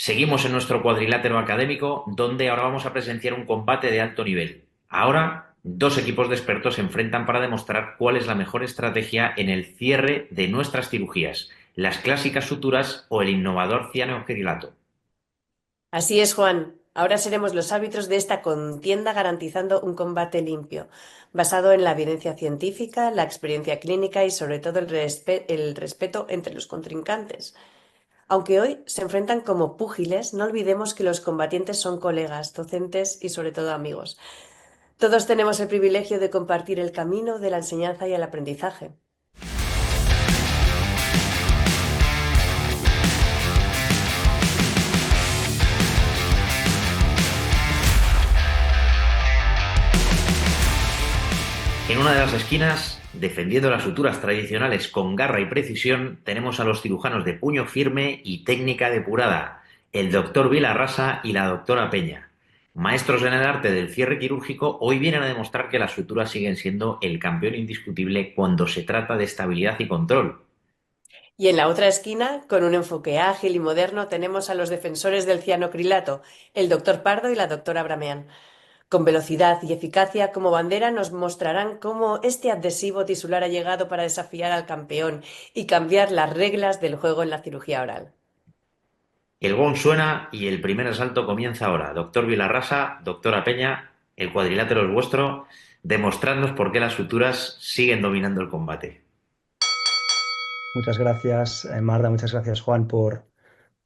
Seguimos en nuestro cuadrilátero académico, donde ahora vamos a presenciar un combate de alto nivel. Ahora, dos equipos de expertos se enfrentan para demostrar cuál es la mejor estrategia en el cierre de nuestras cirugías, las clásicas suturas o el innovador cianocrilato. Así es, Juan. Ahora seremos los árbitros de esta contienda garantizando un combate limpio, basado en la evidencia científica, la experiencia clínica y sobre todo el respeto entre los contrincantes. Aunque hoy se enfrentan como púgiles, no olvidemos que los combatientes son colegas, docentes y sobre todo amigos. Todos tenemos el privilegio de compartir el camino de la enseñanza y el aprendizaje. En una de las esquinas, defendiendo las suturas tradicionales con garra y precisión, tenemos a los cirujanos de puño firme y técnica depurada, el doctor Vilarrasa y la doctora Peña. Maestros en el arte del cierre quirúrgico, hoy vienen a demostrar que las suturas siguen siendo el campeón indiscutible cuando se trata de estabilidad y control. Y en la otra esquina, con un enfoque ágil y moderno, tenemos a los defensores del cianocrilato, el doctor Pardo y la doctora Brameán. Con velocidad y eficacia como bandera nos mostrarán cómo este adhesivo tisular ha llegado para desafiar al campeón y cambiar las reglas del juego en la cirugía oral. El gong suena y el primer asalto comienza ahora. Doctor Vilarrasa, doctora Peña, el cuadrilátero es vuestro. Demostradnos por qué las suturas siguen dominando el combate. Muchas gracias, Marta, muchas gracias, Juan, por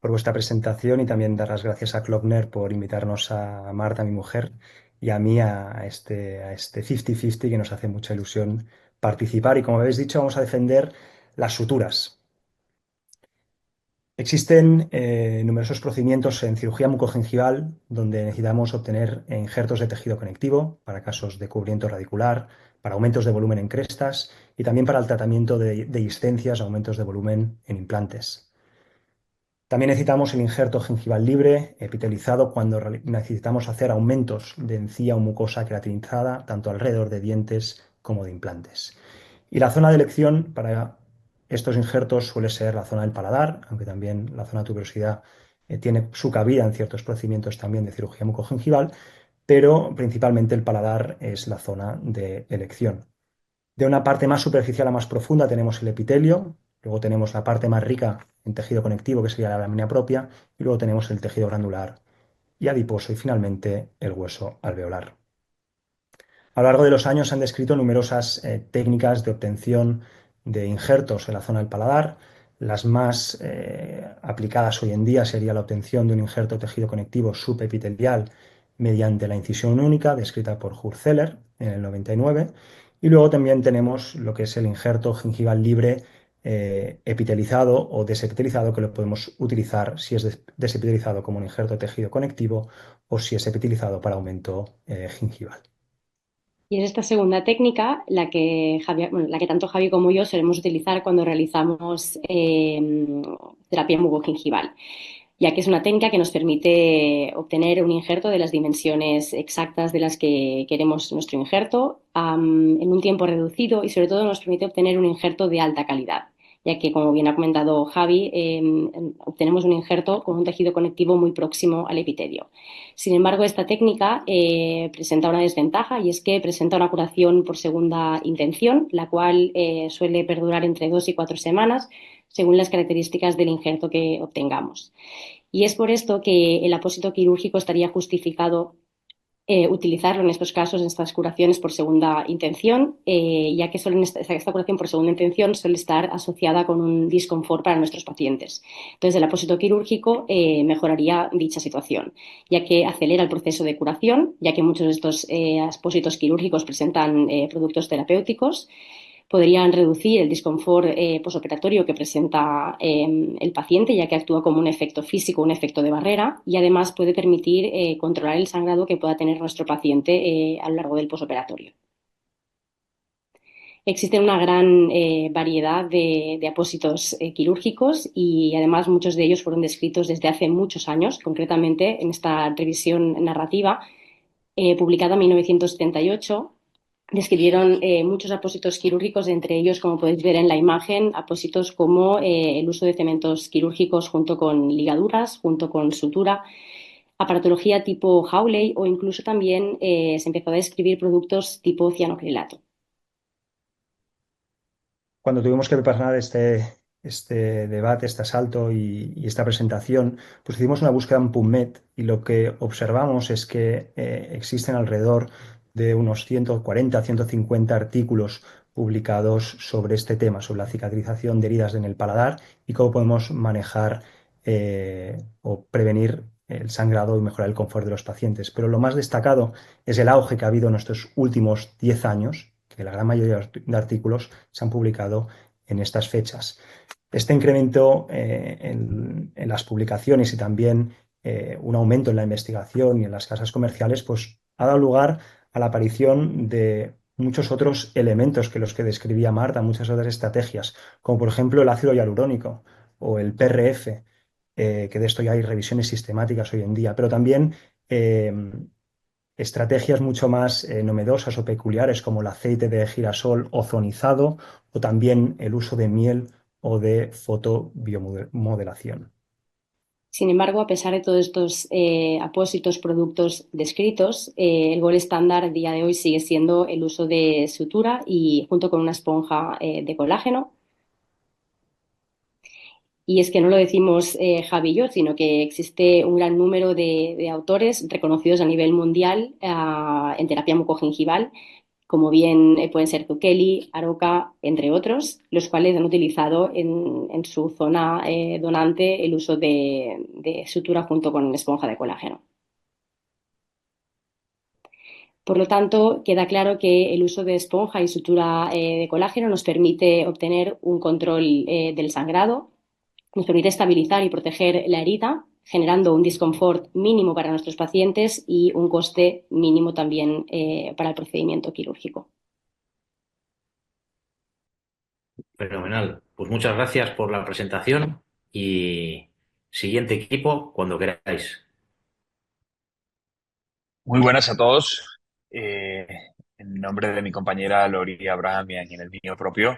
vuestra presentación y también dar las gracias a Klopner por invitarnos a Marta, mi mujer, y a mí a este 50-50 que nos hace mucha ilusión participar. Y como habéis dicho, vamos a defender las suturas. Existen numerosos procedimientos en cirugía mucogingival donde necesitamos obtener injertos de tejido conectivo para casos de cubrimiento radicular, para aumentos de volumen en crestas y también para el tratamiento de discencias, aumentos de volumen en implantes. También necesitamos el injerto gengival libre, epitelizado, cuando necesitamos hacer aumentos de encía o mucosa queratinizada, tanto alrededor de dientes como de implantes. Y la zona de elección para estos injertos suele ser la zona del paladar, aunque también la zona de tuberosidad tiene su cabida en ciertos procedimientos también de cirugía mucogingival, pero principalmente el paladar es la zona de elección. De una parte más superficial a más profunda tenemos el epitelio, luego tenemos la parte más rica en tejido conectivo, que sería la lámina propia, y luego tenemos el tejido granular y adiposo y finalmente el hueso alveolar. A lo largo de los años se han descrito numerosas técnicas de obtención de injertos en la zona del paladar. Las más aplicadas hoy en día sería la obtención de un injerto de tejido conectivo subepitelial mediante la incisión única, descrita por Hurzeller en el 99. Y luego también tenemos lo que es el injerto gengival libre epitelizado o desepitelizado, que lo podemos utilizar si es desepitelizado como un injerto de tejido conectivo o si es epitelizado para aumento gingival. Y es esta segunda técnica bueno, la que tanto Javi como yo solemos utilizar cuando realizamos terapia mucogingival, ya que es una técnica que nos permite obtener un injerto de las dimensiones exactas de las que queremos nuestro injerto, en un tiempo reducido, y sobre todo nos permite obtener un injerto de alta calidad, ya que, como bien ha comentado Javi, obtenemos un injerto con un tejido conectivo muy próximo al epitelio. Sin embargo, esta técnica presenta una desventaja, y es que presenta una curación por segunda intención, la cual suele perdurar entre 2 y 4 semanas, según las características del injerto que obtengamos. Y es por esto que el apósito quirúrgico estaría justificado utilizarlo en estos casos, en estas curaciones por segunda intención, ya que esta curación por segunda intención suele estar asociada con un disconfort para nuestros pacientes. Entonces, el apósito quirúrgico mejoraría dicha situación, ya que acelera el proceso de curación, ya que muchos de estos apósitos quirúrgicos presentan productos terapéuticos. Podrían reducir el disconfort posoperatorio que presenta el paciente, ya que actúa como un efecto físico, un efecto de barrera, y además puede permitir controlar el sangrado que pueda tener nuestro paciente a lo largo del posoperatorio. Existe una gran variedad de apósitos quirúrgicos, y además muchos de ellos fueron descritos desde hace muchos años, concretamente en esta revisión narrativa publicada en 1978. describieron muchos apósitos quirúrgicos, entre ellos, como podéis ver en la imagen, apósitos como el uso de cementos quirúrgicos junto con ligaduras, junto con sutura, aparatología tipo Hawley o incluso también se empezó a describir productos tipo cianocrilato. Cuando tuvimos que preparar este debate, este asalto y esta presentación, pues hicimos una búsqueda en PubMed y lo que observamos es que existen alrededor de unos 140, 150 artículos publicados sobre este tema, sobre la cicatrización de heridas en el paladar y cómo podemos manejar o prevenir el sangrado y mejorar el confort de los pacientes. Pero lo más destacado es el auge que ha habido en estos últimos 10 años, que la gran mayoría de artículos se han publicado en estas fechas. Este incremento en las publicaciones y también un aumento en la investigación y en las casas comerciales, pues ha dado lugar a la aparición de muchos otros elementos que los que describía Marta, muchas otras estrategias, como por ejemplo el ácido hialurónico o el PRF, que de esto ya hay revisiones sistemáticas hoy en día, pero también estrategias mucho más novedosas o peculiares como el aceite de girasol ozonizado o también el uso de miel o de fotobiomodelación. Sin embargo, a pesar de todos estos apósitos, productos descritos, el gol estándar a día de hoy sigue siendo el uso de sutura y junto con una esponja de colágeno. Y es que no lo decimos Javi y yo, sino que existe un gran número de autores reconocidos a nivel mundial en terapia mucogingival, como bien pueden ser Zucchelli, Aroca, entre otros, los cuales han utilizado en su zona donante el uso de sutura junto con esponja de colágeno. Por lo tanto, queda claro que el uso de esponja y sutura de colágeno nos permite obtener un control del sangrado, nos permite estabilizar y proteger la herida, generando un disconfort mínimo para nuestros pacientes y un coste mínimo también para el procedimiento quirúrgico. Fenomenal. Pues muchas gracias por la presentación y siguiente equipo cuando queráis. Muy buenas a todos. Eh, en nombre de mi compañera Lori Abraham y en el mío propio,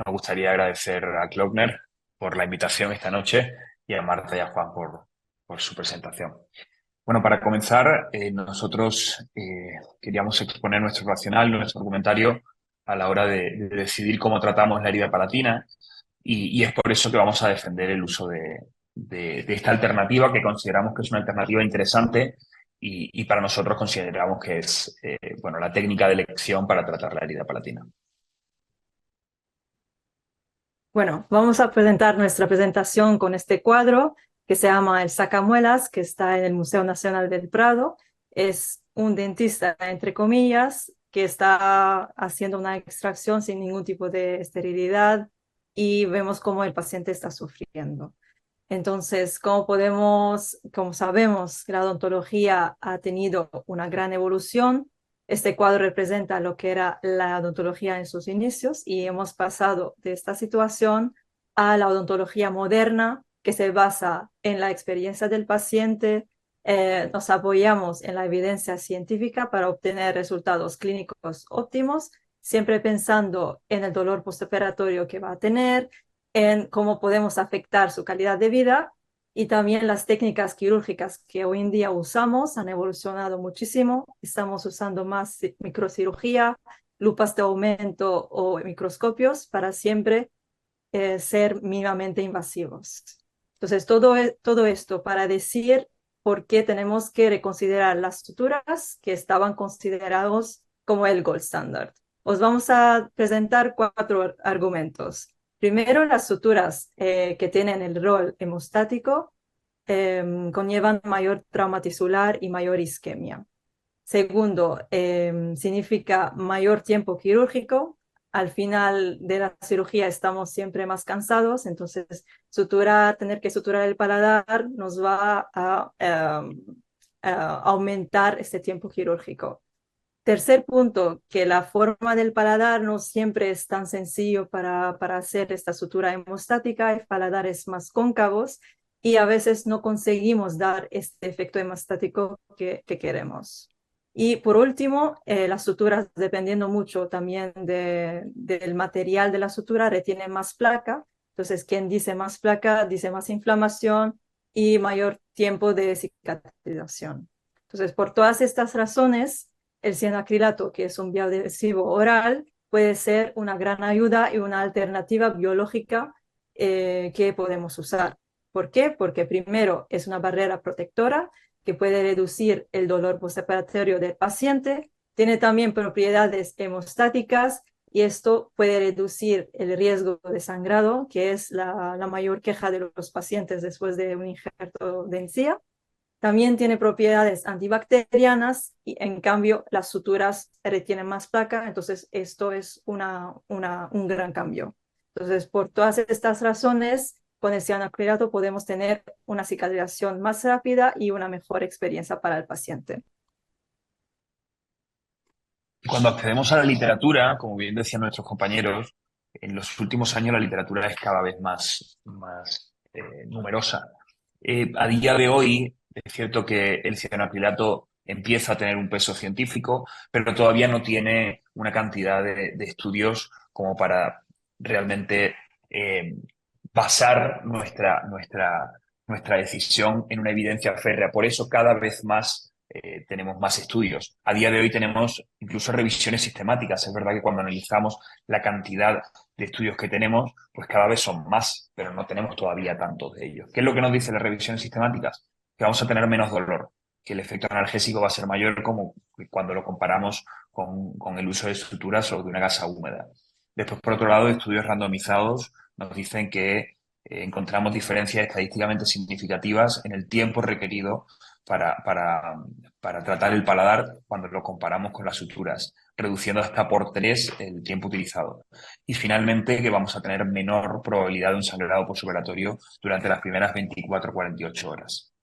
me gustaría agradecer a Klöckner por la invitación esta noche y a Marta y a Juan por su presentación. Bueno, para comenzar, nosotros queríamos exponer nuestro racional, nuestro argumentario a la hora de decidir cómo tratamos la herida palatina y es por eso que vamos a defender el uso de esta alternativa que consideramos que es una alternativa interesante y para nosotros consideramos que es bueno, la técnica de elección para tratar la herida palatina. Bueno, vamos a presentar nuestra presentación con este cuadro que se llama El Sacamuelas, que está en el Museo Nacional del Prado. Es un dentista, entre comillas, que está haciendo una extracción sin ningún tipo de esterilidad y vemos cómo el paciente está sufriendo. Entonces, como sabemos que la odontología ha tenido una gran evolución, este cuadro representa lo que era la odontología en sus inicios y hemos pasado de esta situación a la odontología moderna que se basa en la experiencia del paciente. Nos apoyamos en la evidencia científica para obtener resultados clínicos óptimos, siempre pensando en el dolor postoperatorio que va a tener, en cómo podemos afectar su calidad de vida y también las técnicas quirúrgicas que hoy en día usamos han evolucionado muchísimo. Estamos usando más microcirugía, lupas de aumento o microscopios para siempre ser mínimamente invasivos. Entonces, todo esto para decir por qué tenemos que reconsiderar las suturas que estaban considerados como el gold standard. Os vamos a presentar 4 argumentos. Primero, las suturas que tienen el rol hemostático conllevan mayor trauma tisular y mayor isquemia. Segundo, significa mayor tiempo quirúrgico. Al final de la cirugía estamos siempre más cansados, entonces tener que suturar el paladar nos va a aumentar este tiempo quirúrgico. Tercer punto, que la forma del paladar no siempre es tan sencillo para hacer esta sutura hemostática. Hay paladares más cóncavos y a veces no conseguimos dar este efecto hemostático que queremos. Y por último, las suturas, dependiendo mucho también del material de la sutura, retienen más placa. Entonces, quien dice más placa, dice más inflamación y mayor tiempo de cicatrización. Entonces, por todas estas razones, el cianoacrilato, que es un bioadhesivo oral, puede ser una gran ayuda y una alternativa biológica que podemos usar. ¿Por qué? Porque primero es una barrera protectora que puede reducir el dolor postoperatorio del paciente, tiene también propiedades hemostáticas y esto puede reducir el riesgo de sangrado, que es la mayor queja de los pacientes después de un injerto de encía. También tiene propiedades antibacterianas y en cambio las suturas retienen más placa, entonces esto es un gran cambio. Entonces, por todas estas razones, con el cianoacrilato podemos tener una cicatrización más rápida y una mejor experiencia para el paciente. Cuando accedemos a la literatura, como bien decían nuestros compañeros, en los últimos años la literatura es cada vez más numerosa. A día de hoy, es cierto que el cianoacrilato empieza a tener un peso científico, pero todavía no tiene una cantidad de estudios como para realmente basar nuestra decisión en una evidencia férrea. Por eso cada vez más tenemos más estudios. A día de hoy tenemos incluso revisiones sistemáticas. Es verdad que cuando analizamos la cantidad de estudios que tenemos, pues cada vez son más, pero no tenemos todavía tantos de ellos. ¿Qué es lo que nos dicen las revisiones sistemáticas? Que vamos a tener menos dolor, que el efecto analgésico va a ser mayor como cuando lo comparamos con el uso de suturas o de una gasa húmeda. Después, por otro lado, estudios randomizados nos dicen que encontramos diferencias estadísticamente significativas en el tiempo requerido para, para, para tratar el paladar cuando lo comparamos con las suturas, reduciendo hasta por 3 el tiempo utilizado. Y finalmente que vamos a tener menor probabilidad de un sangrado postoperatorio durante las primeras 24 o 48 horas.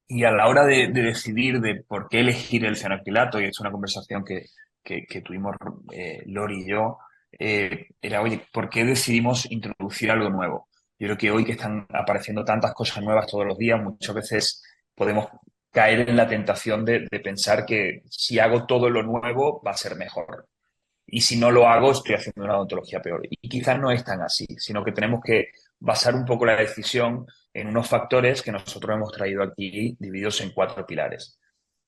Y a la hora de decidir de por qué elegir el cianoacrilato, y es una conversación que tuvimos Lori y yo, era, oye, ¿por qué decidimos introducir algo nuevo? Yo creo que hoy que están apareciendo tantas cosas nuevas todos los días, muchas veces podemos caer en la tentación de pensar que si hago todo lo nuevo va a ser mejor. Y si no lo hago, estoy haciendo una odontología peor. Y quizás no es tan así, sino que tenemos que basar un poco la decisión en unos factores que nosotros hemos traído aquí divididos en 4 pilares.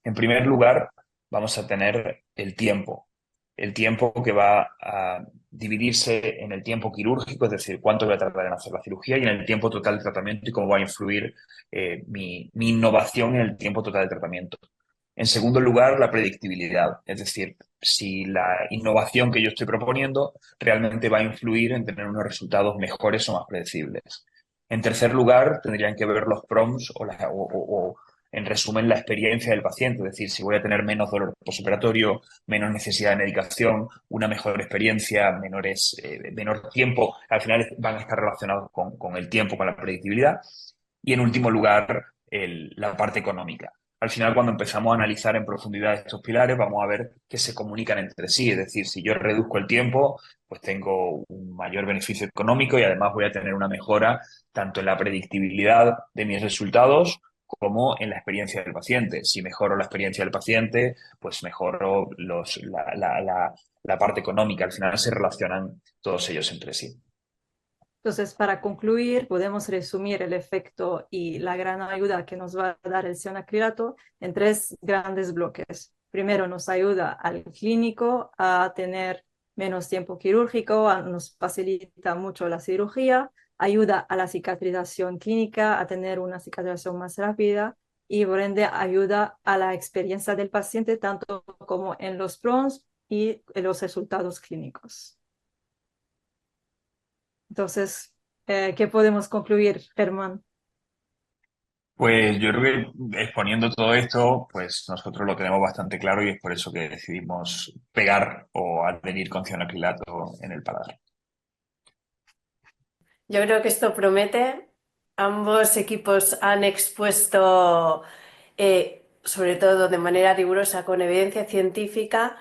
En primer lugar, vamos a tener el tiempo que va a dividirse en el tiempo quirúrgico, es decir, cuánto voy a tardar en hacer la cirugía, y en el tiempo total de tratamiento y cómo va a influir mi innovación en el tiempo total de tratamiento. En segundo lugar, la predictibilidad, es decir, si la innovación que yo estoy proponiendo realmente va a influir en tener unos resultados mejores o más predecibles. En tercer lugar, tendrían que ver los PROMs o, en resumen, la experiencia del paciente, es decir, si voy a tener menos dolor postoperatorio, menos necesidad de medicación, una mejor experiencia, menor tiempo, al final van a estar relacionados con el tiempo, con la predictibilidad. Y en último lugar, la parte económica. Al final, cuando empezamos a analizar en profundidad estos pilares, vamos a ver que se comunican entre sí. Es decir, si yo reduzco el tiempo, pues tengo un mayor beneficio económico y además voy a tener una mejora tanto en la predictibilidad de mis resultados como en la experiencia del paciente. Si mejoro la experiencia del paciente, pues mejoro la parte económica. Al final se relacionan todos ellos entre sí. Entonces, para concluir, podemos resumir el efecto y la gran ayuda que nos va a dar el cianoacrilato en 3 grandes bloques. Primero, nos ayuda al clínico a tener menos tiempo quirúrgico, nos facilita mucho la cirugía, ayuda a la cicatrización clínica, a tener una cicatrización más rápida y por ende ayuda a la experiencia del paciente tanto como en los PROMs y en los resultados clínicos. Entonces, ¿qué podemos concluir, Germán? Pues yo creo que exponiendo todo esto, pues nosotros lo tenemos bastante claro y es por eso que decidimos pegar o adherir con cianoacrilato en el paladar. Yo creo que esto promete. Ambos equipos han expuesto, sobre todo de manera rigurosa, con evidencia científica,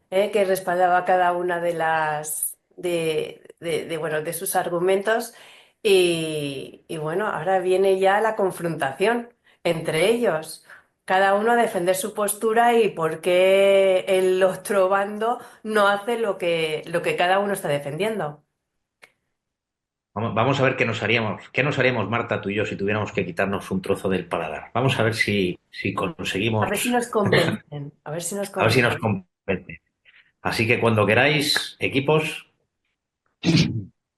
que respaldaba cada una de las bueno, de sus argumentos. Y bueno, ahora viene ya la confrontación. entre ellos, cada uno a defender su postura y por qué el otro bando no hace lo que cada uno está defendiendo. Vamos a ver qué nos haríamos, Marta, tú y yo, si tuviéramos que quitarnos un trozo del paladar. Vamos a ver si A ver si conseguimos, nos convencen, a ver si nos a ver si nos convencen. convence. Así que cuando queráis, equipos,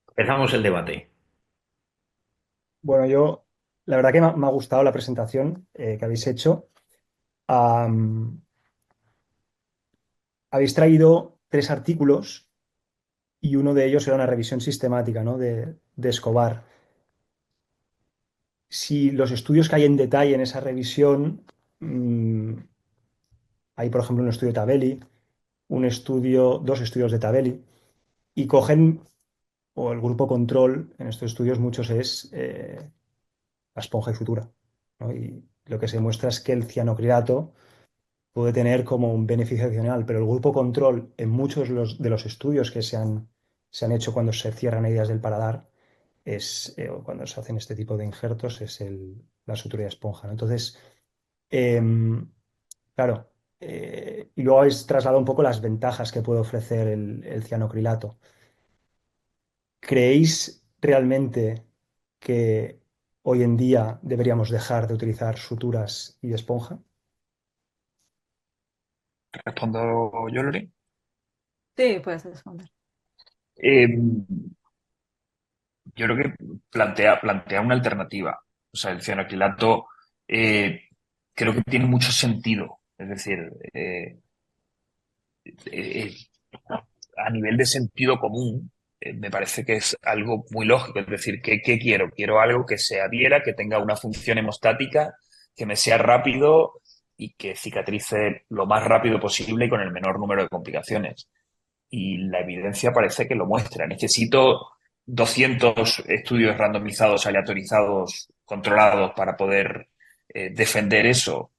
empezamos el debate. Bueno, la verdad que me ha gustado la presentación que habéis hecho. Am, Habéis traído tres artículos y uno de ellos era una revisión sistemática, ¿no? de Escobar. Si los estudios que hay en detalle en esa revisión, hay por ejemplo un estudio de Tabelli, dos estudios de Tabelli, y cogen, o el grupo control en estos estudios, muchos es la esponja y sutura, ¿no? Y lo que se muestra es que el cianocrilato puede tener como un beneficio adicional, pero el grupo control en muchos de los estudios que se han hecho cuando se cierran heridas del paladar o cuando se hacen este tipo de injertos es la sutura y esponja, ¿no? Entonces, em, claro, y luego habéis trasladado un poco las ventajas que puede ofrecer el cianocrilato. ¿Creéis realmente que hoy en día deberíamos dejar de utilizar suturas y esponja? ¿Respondo yo, Lori? Sí, puedes responder. Eh, yo creo que plantea una alternativa. O sea, el cianoacrilato creo que tiene mucho sentido. Es decir, eh, a nivel de sentido común, me parece que es algo muy lógico. Es decir, ¿qué quiero? Quiero algo que se adhiera, que tenga una función hemostática, que me sea rápido y que cicatrice lo más rápido posible y con el menor número de complicaciones. Y la evidencia parece que lo muestra. Necesito 200 estudios randomizados, aleatorizados, controlados para poder defender eso.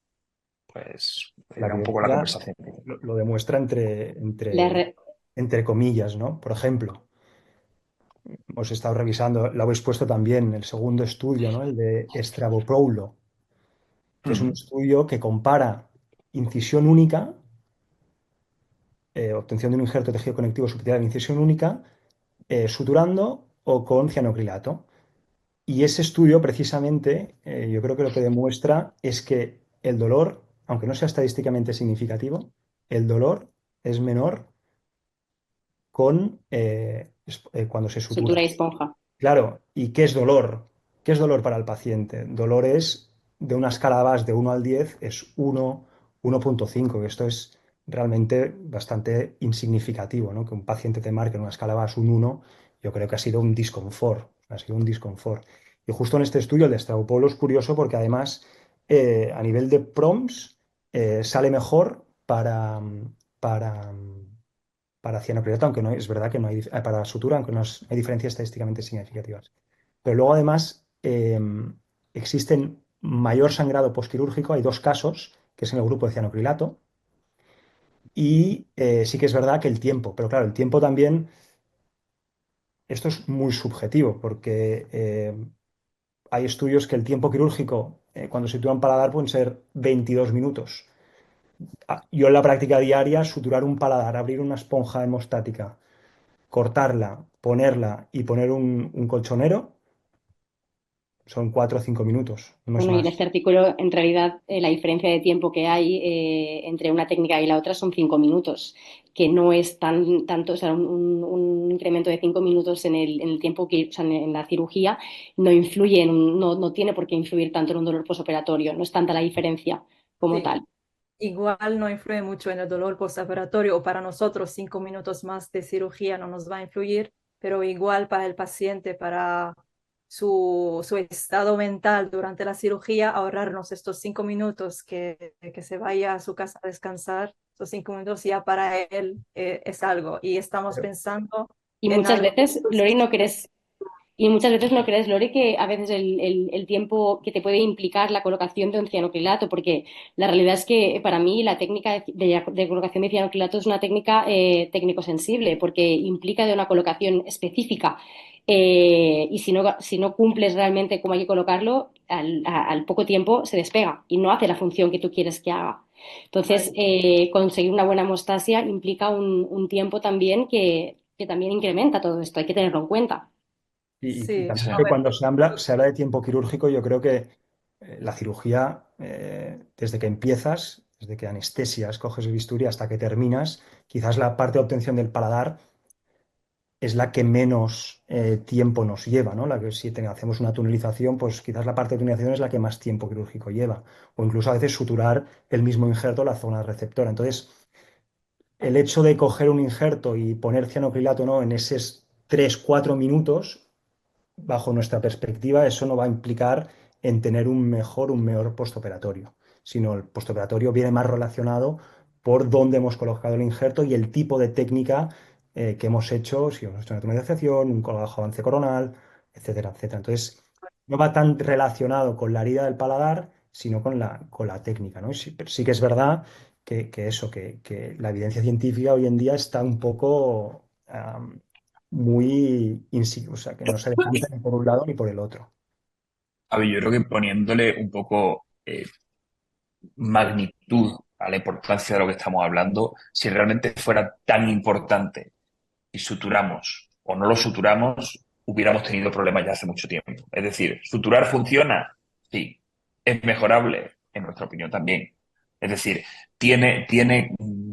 Pues La era un poco la evidencia conversación. lo demuestra La re- entre comillas, ¿no? Por ejemplo, hemos estado revisando, lo habéis puesto también, el segundo estudio, ¿no? El de Stavropoulos, que es un Hmm. estudio que compara incisión única, obtención de un injerto de tejido conectivo subcutáneo de incisión única, suturando o con cianocrilato. Y ese estudio, precisamente, yo creo que lo que demuestra es que el dolor, aunque no sea estadísticamente significativo, el dolor es menor cuando se Sutura sutura. y esponja. Claro, ¿y qué es dolor? ¿Qué es dolor para el paciente? Dolor es, de una escala VAS de 1 al 10 es 1,5, que esto es realmente bastante insignificativo, ¿no? Que un paciente te marque en una escala VAS un 1, yo creo que ha sido un disconfort, ha sido un disconfort. Y justo en este estudio, el de Stavropoulos, es curioso porque además, a nivel de PROMS, sale mejor para, para cianocrilato, aunque no es verdad que no hay, para sutura, aunque no hay diferencias estadísticamente significativas. Pero luego además existen mayor sangrado postquirúrgico, hay dos casos, que es en el grupo de cianocrilato, y sí que es verdad que el tiempo, pero claro, el tiempo también, esto es muy subjetivo, porque hay estudios que el tiempo quirúrgico, cuando se sutura un paladar, pueden ser 22 minutos. Yo en la práctica diaria, suturar un paladar, abrir una esponja hemostática, cortarla, ponerla y poner un colchonero, son 4 o 5 minutos, no es Bueno, y en más. este artículo, en realidad, la diferencia de tiempo que hay entre una técnica y la otra son 5 minutos, que no es tanto, o sea, un incremento de 5 minutos en el tiempo que, o sea, en la cirugía no influye, no tiene por qué influir tanto en un dolor posoperatorio, no es tanta la diferencia como Sí, tal. igual no influye mucho en el dolor postoperatorio o para nosotros 5 minutos más de cirugía no nos va a influir, pero igual para el paciente, para su estado mental durante la cirugía, ahorrarnos estos 5 minutos que se vaya a su casa a descansar, esos 5 minutos ya para él es algo y estamos Pero, pensando Y en muchas algo. veces, Lori, y muchas veces no crees, Lore, que a veces el tiempo que te puede implicar la colocación de un cianocrilato, porque la realidad es que para mí la técnica de colocación de cianocrilato es una técnica técnico-sensible, porque implica de una colocación específica y si no cumples realmente cómo hay que colocarlo, al poco tiempo se despega y no hace la función que tú quieres que haga. Entonces, conseguir una buena hemostasia implica un tiempo también que también incrementa todo esto, hay que tenerlo en cuenta. Y Sí, también Sí. a que ver, cuando se habla de tiempo quirúrgico, yo creo que la cirugía, desde que empiezas, desde que anestesias, coges el bisturí hasta que terminas, quizás la parte de obtención del paladar es la que menos tiempo nos lleva, ¿no? La que si hacemos una tunelización, pues quizás la parte de tunelización es la que más tiempo quirúrgico lleva. O incluso a veces suturar el mismo injerto, la zona receptora. Entonces, el hecho de coger un injerto y poner cianocrilato, ¿no? En esos 3 4 minutos, bajo nuestra perspectiva, eso no va a implicar en tener un mejor postoperatorio, sino el postoperatorio viene más relacionado por dónde hemos colocado el injerto y el tipo de técnica que hemos hecho, si hemos hecho una tumorización, un bajo avance coronal, etcétera, etcétera. Entonces, no va tan relacionado con la herida del paladar, sino con la técnica, ¿no? Y sí, pero sí que es verdad que la evidencia científica hoy en día está un poco o sea, que no se decanta ni por un lado ni por el otro. A ver, yo creo que poniéndole un poco magnitud a la importancia de lo que estamos hablando, si realmente fuera tan importante y suturamos o no lo suturamos, hubiéramos tenido problemas ya hace mucho tiempo. Es decir, ¿suturar funciona? Sí. ¿Es mejorable? En nuestra opinión también. Es decir, ¿tiene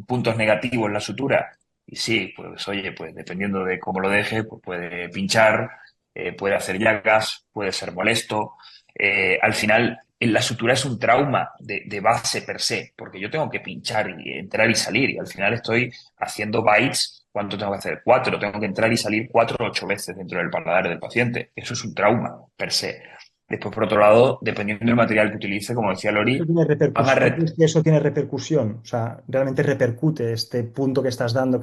puntos negativos la sutura? Y sí, pues oye, pues dependiendo de cómo lo deje, pues puede pinchar, puede hacer llagas, puede ser molesto. Al final, la sutura es un trauma de base per se, porque yo tengo que pinchar y entrar y salir, y al final estoy haciendo bites. ¿Cuánto tengo que hacer? 4. Tengo que entrar y salir 4 o 8 veces dentro del paladar del paciente. Eso es un trauma per se. Después, por otro lado, dependiendo del material que utilice, como decía Eso Lori, tiene van a repercusión. ¿Tú crees que eso tiene repercusión? O sea, realmente repercute este punto que estás dando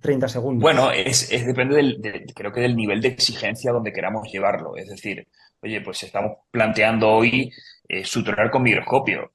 30 segundos. bueno, depende creo que del nivel de exigencia donde queramos llevarlo. Es decir, oye, pues estamos planteando hoy suturar con microscopio.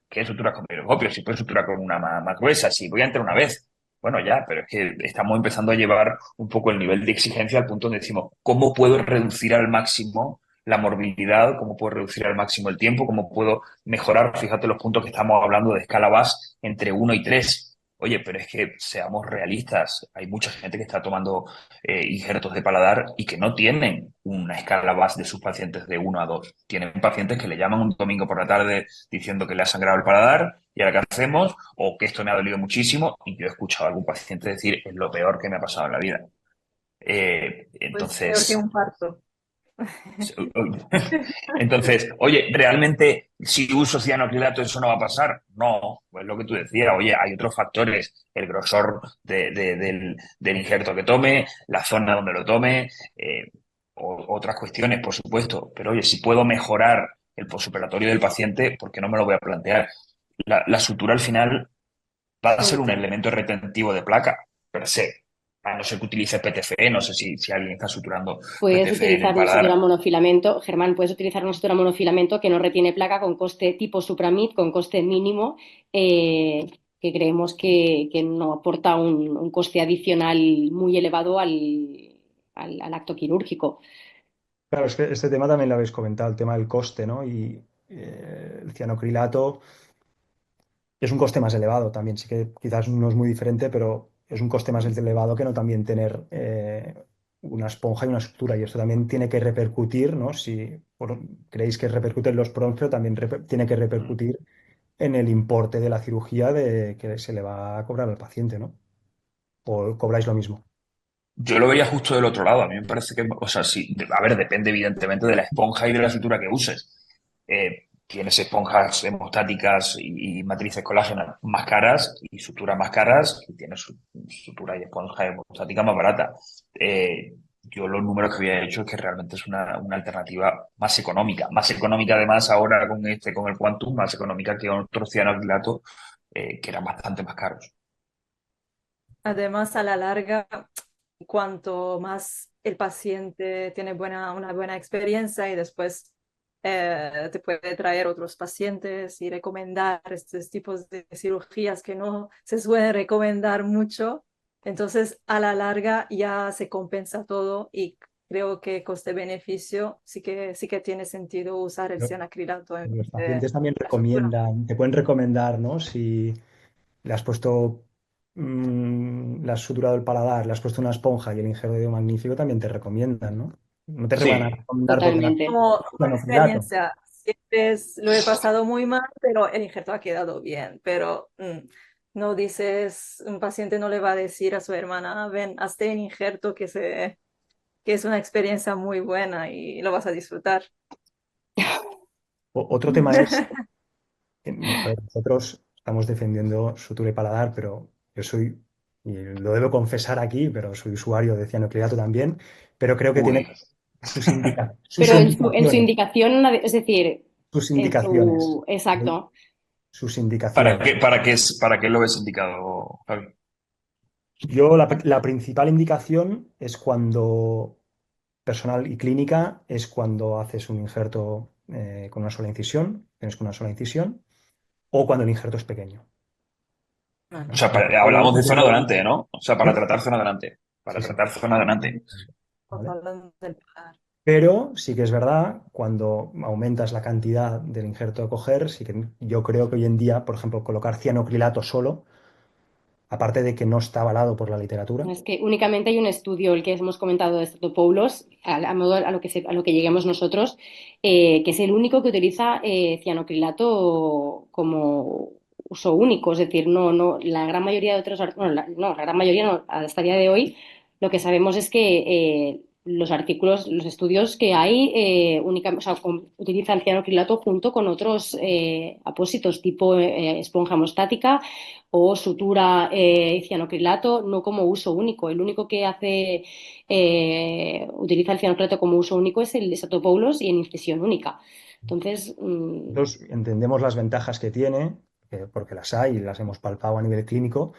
¿Qué suturas con microscopio? Si puedes suturar con una más gruesa, si voy a entrar una vez. Bueno, ya, pero es que estamos empezando a llevar un poco el nivel de exigencia al punto donde decimos, ¿cómo puedo reducir al máximo la morbilidad? ¿Cómo puedo reducir al máximo el tiempo? ¿Cómo puedo mejorar? Fíjate los puntos que estamos hablando de escala VAS entre 1 y 3. Oye, pero es que seamos realistas. Hay mucha gente que está tomando injertos de paladar y que no tienen una escala VAS de sus pacientes de 1 a 2. Tienen pacientes que le llaman un domingo por la tarde diciendo que le ha sangrado el paladar y ahora qué hacemos, o que esto me ha dolido muchísimo, y yo he escuchado a algún paciente decir es lo peor que me ha pasado en la vida. pues peor que Entonces, un parto. entonces, oye, ¿realmente si uso cianocrilato eso no va a pasar? No, pues lo que tú decías, oye, hay otros factores, el grosor del injerto que tome, la zona donde lo tome, otras cuestiones, por supuesto, pero oye, si puedo mejorar el postoperatorio del paciente, ¿por qué no me lo voy a plantear? La sutura al final va a ser Sí, un sí. elemento retentivo de placa, per se. A no ser que utilice PTFE, no sé si alguien está suturando Puedes PTFE en el utilizar una paladar. sutura monofilamento, Germán, puedes utilizar una sutura monofilamento que no retiene placa con coste tipo Supramid, con coste mínimo, que creemos que no aporta un coste adicional muy elevado al acto quirúrgico. Claro, es que este tema también lo habéis comentado, el tema del coste, ¿no? Y el cianocrilato es un coste más elevado también. Sí que quizás no es muy diferente, pero es un coste más elevado que no también tener una esponja y una sutura. Y esto también tiene que repercutir, ¿no? Si creéis que repercute en los PRONs, pero también tiene que repercutir en el importe de la cirugía que se le va a cobrar al paciente, ¿no? ¿O cobráis lo mismo? Yo lo vería justo del otro lado. A mí me parece que, o sea, sí, a ver, depende evidentemente de la esponja y de la sutura que uses. Tienes esponjas hemostáticas y matrices colágenas más caras y suturas más caras, y tienes sutura y esponja hemostática más barata. Yo los números que había hecho es que realmente es una alternativa más económica además ahora con el Quantum, más económica que otros cianocrilatos que eran bastante más caros. Además, a la larga, cuanto más el paciente tiene una buena experiencia y después te puede traer otros pacientes y recomendar estos tipos de cirugías que no se suelen recomendar mucho, Entonces, a la larga ya se compensa todo y creo que coste-beneficio sí que tiene sentido usar el cianacrilato en Los vez de pacientes también la sutura. recomiendan, te pueden recomendar, ¿no? Si le has puesto, le has suturado el paladar, le has puesto una esponja y el injerto de magnífico, también te recomiendan, ¿no? No te van a Sí, recomendar porque le has Totalmente. puesto Como cianocrilato. experiencia, siempre lo he pasado muy mal, pero el injerto ha quedado bien. Pero no dices, un paciente no le va a decir a su hermana, ven, hazte un injerto que es una experiencia muy buena y lo vas a disfrutar. Otro tema es, a ver, nosotros estamos defendiendo sutura y paladar, pero yo soy, y lo debo confesar aquí, pero soy usuario de cianocrilato también, pero creo que tiene uy. sus Pero en su indicaciones, indicación, es decir, sus en indicaciones, su... ¿vale? Exacto. Sus indicaciones. Para qué lo ves indicado, Javi? Yo la principal indicación es cuando personal y clínica es cuando haces un injerto con una sola incisión, tienes con una sola incisión, o cuando el injerto es pequeño. O ¿Vale? sea, Porque hablamos de zona luego- donante, ¿no? O sea, para ¿Eh? tratar zona donante. Sí, Para sí. tratar zona donante. Estamos ¿Vale? hablando del paladar. Pero sí que es verdad, cuando aumentas la cantidad del injerto a coger, sí que yo creo que hoy en día, por ejemplo, colocar cianocrilato solo, aparte de que no está avalado por la literatura, Es que únicamente hay un estudio, el que hemos comentado de Statopoulos, a modo a lo que a lo que lleguemos nosotros, que es el único que utiliza cianocrilato como uso único. Es decir, la gran mayoría de otros, bueno, la gran mayoría no, hasta el día de hoy, lo que sabemos es que los artículos, los estudios que hay únicamente, o sea, utilizan cianocrilato junto con otros apósitos tipo esponja hemostática o sutura cianocrilato, no como uso único. El único que utiliza el cianocrilato como uso único es el de Statopoulos y en incisión única. Entonces, nosotros entendemos las ventajas que tiene, porque las hay y las hemos palpado a nivel clínico,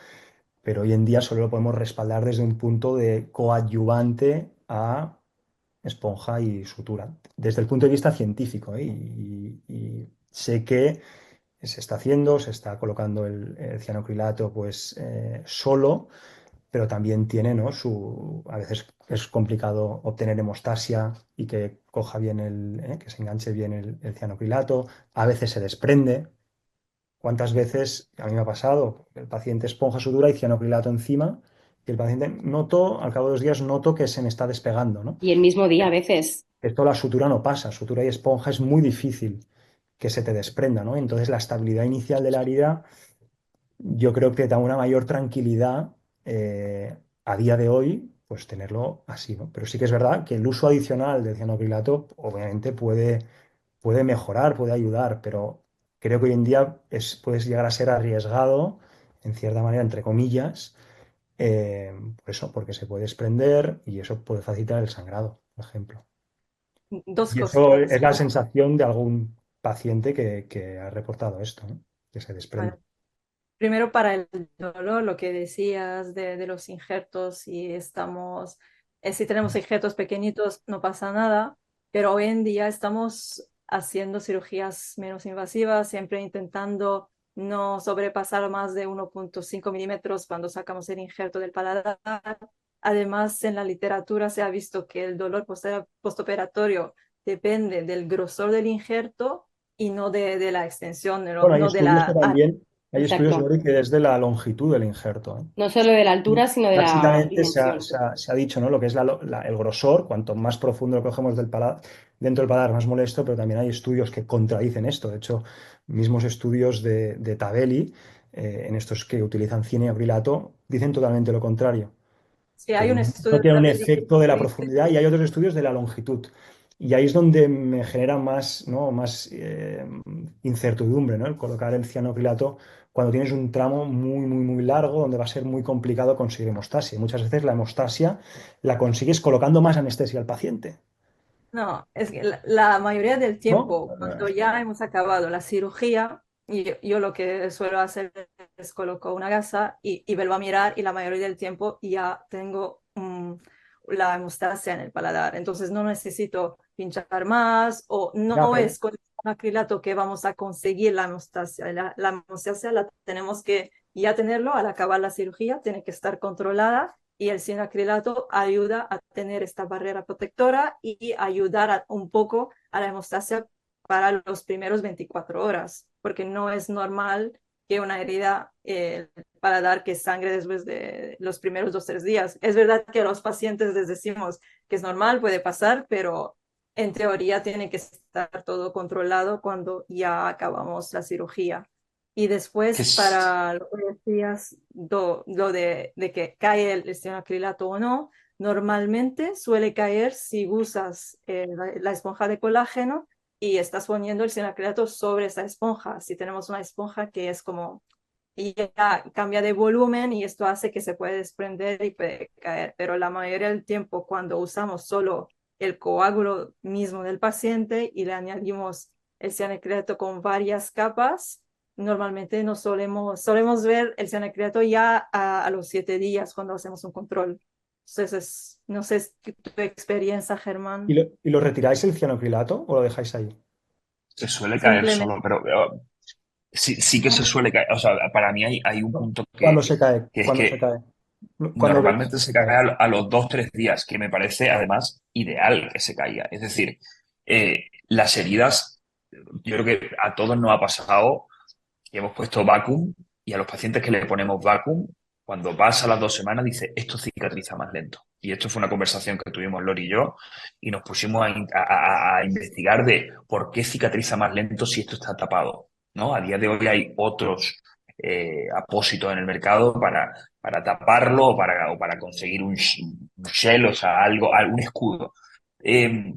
pero hoy en día solo lo podemos respaldar desde un punto de coadyuvante a esponja y sutura, desde el punto de vista científico, ¿eh? Y sé que se está haciendo, se está colocando el cianocrilato pues solo, pero también tiene, ¿no? A veces es complicado obtener hemostasia y que coja bien que se enganche bien el cianocrilato, a veces se desprende. ¿Cuántas veces a mí me ha pasado? El paciente esponja sutura y cianocrilato encima, y el paciente noto, al cabo de 2 días, noto que se me está despegando, ¿no? y el mismo día a veces. Esto la sutura no pasa, sutura y esponja es muy difícil que se te desprenda, ¿no? Entonces la estabilidad inicial de la herida yo creo que da una mayor tranquilidad a día de hoy, pues tenerlo así, ¿no? Pero sí que es verdad que el uso adicional del cianocrilato obviamente puede mejorar, puede ayudar, pero creo que hoy en día puedes llegar a ser arriesgado, en cierta manera, entre comillas, por eso, porque se puede desprender y eso puede facilitar el sangrado, por ejemplo. Dos Y eso cositas. es la sensación de algún paciente que ha reportado esto, ¿no? Que se desprende. Bueno, primero para el dolor, lo que decías de los injertos, si tenemos injertos pequeñitos no pasa nada, pero hoy en día estamos haciendo cirugías menos invasivas, siempre intentando no sobrepasar más de 1,5 milímetros cuando sacamos el injerto del paladar. Además, en la literatura se ha visto que el dolor postoperatorio depende del grosor del injerto y no de la extensión, Bueno, no de la... hay estudios, Exacto. Lori, que desde la longitud del injerto, ¿eh? No solo de la Y altura, sino de la básicamente dimensión. se ha dicho, ¿no? Lo que es el grosor, cuanto más profundo lo cogemos dentro del paladar, más molesto, pero también hay estudios que contradicen esto. De hecho, mismos estudios de Tavelli, en estos que utilizan cianoacrilato, dicen totalmente lo contrario. Sí, Que hay un no estudio tiene un también efecto de que la dice profundidad y hay otros estudios de la longitud. Y ahí es donde me genera más, ¿no? más incertidumbre, ¿no? El colocar el cianocrilato cuando tienes un tramo muy, muy, muy largo donde va a ser muy complicado conseguir hemostasia. Muchas veces la hemostasia la consigues colocando más anestesia al paciente, no, es que la mayoría del ¿no? tiempo, cuando ya hemos acabado la cirugía, y yo lo que suelo hacer es coloco una gasa y vuelvo a mirar y la mayoría del tiempo ya tengo la hemostasia en el paladar. Entonces no necesito pinchar más o Ya, no pero es con el acrilato que vamos a conseguir la hemostasia. La hemostasia la tenemos que y ya tenerlo al acabar la cirugía tiene que estar controlada y el cianoacrilato ayuda a tener esta barrera protectora y ayudar un poco a la hemostasia para los primeros 24 horas, porque no es normal que una herida para dar que sangre después de los primeros 2 o 3 días. Es verdad que a los pacientes les decimos que es normal, puede pasar, pero en teoría tiene que estar todo controlado cuando ya acabamos la cirugía. Y Que después, es- para lo que decías, lo de que cae el cianoacrilato o no, normalmente suele caer si usas la esponja de colágeno y estás poniendo el cianoacrilato sobre esa esponja. Si tenemos una esponja que es como, y ya cambia de volumen y esto hace que se puede desprender y puede caer, pero la mayoría del tiempo cuando usamos solo el coágulo mismo del paciente y le añadimos el cianoacrilato con varias capas, normalmente no solemos ver el cianoacrilato ya a los 7 días cuando hacemos un control. Entonces, no sé tu experiencia, ¿Y Germán. lo retiráis el cianocrilato o lo dejáis ahí? Se suele caer Simplemente. solo, pero sí que se suele caer. O sea, para mí hay un ¿No? punto ¿Cuándo se cae? que es ¿Cuándo se que cae? ¿Cuándo veis normalmente que se se cae cae? a los 2 o 3 días, que me parece además ideal que se caiga. Es decir, las heridas, yo creo que a todos nos ha pasado que hemos puesto vacuum y a los pacientes que le ponemos vacuum, cuando pasa las 2 semanas, dice, esto cicatriza más lento. Y esto fue una conversación que tuvimos Lori y yo y nos pusimos a investigar de por qué cicatriza más lento si esto está tapado, ¿no? A día de hoy hay otros apósitos en el mercado para taparlo o para conseguir un shell, o sea, algún escudo. Eh,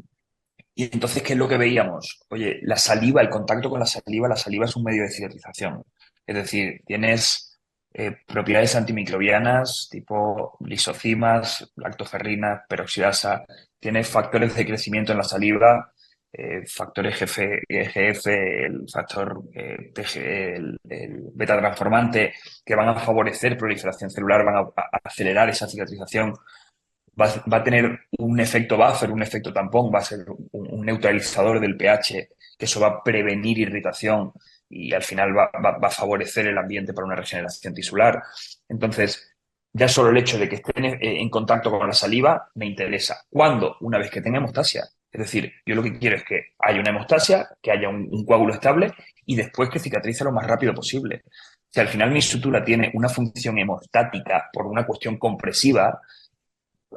y entonces, ¿qué es lo que veíamos? Oye, la saliva, el contacto con la saliva es un medio de cicatrización. Es decir, tienes propiedades antimicrobianas tipo lisocimas, lactoferrina, peroxidasa, tienes factores de crecimiento en la saliva, factores EGF, el factor el beta transformante que van a favorecer proliferación celular, van a acelerar esa cicatrización. Va a tener un efecto buffer, un efecto tampón, va a ser un neutralizador del pH, que eso va a prevenir irritación y al final va a favorecer el ambiente para una regeneración tisular. Entonces, ya solo el hecho de que estén en contacto con la saliva me interesa. ¿Cuándo? Una vez que tenga hemostasia. Es decir, yo lo que quiero es que haya una hemostasia, que haya un coágulo estable y después que cicatrice lo más rápido posible. Si al final mi sutura tiene una función hemostática por una cuestión compresiva,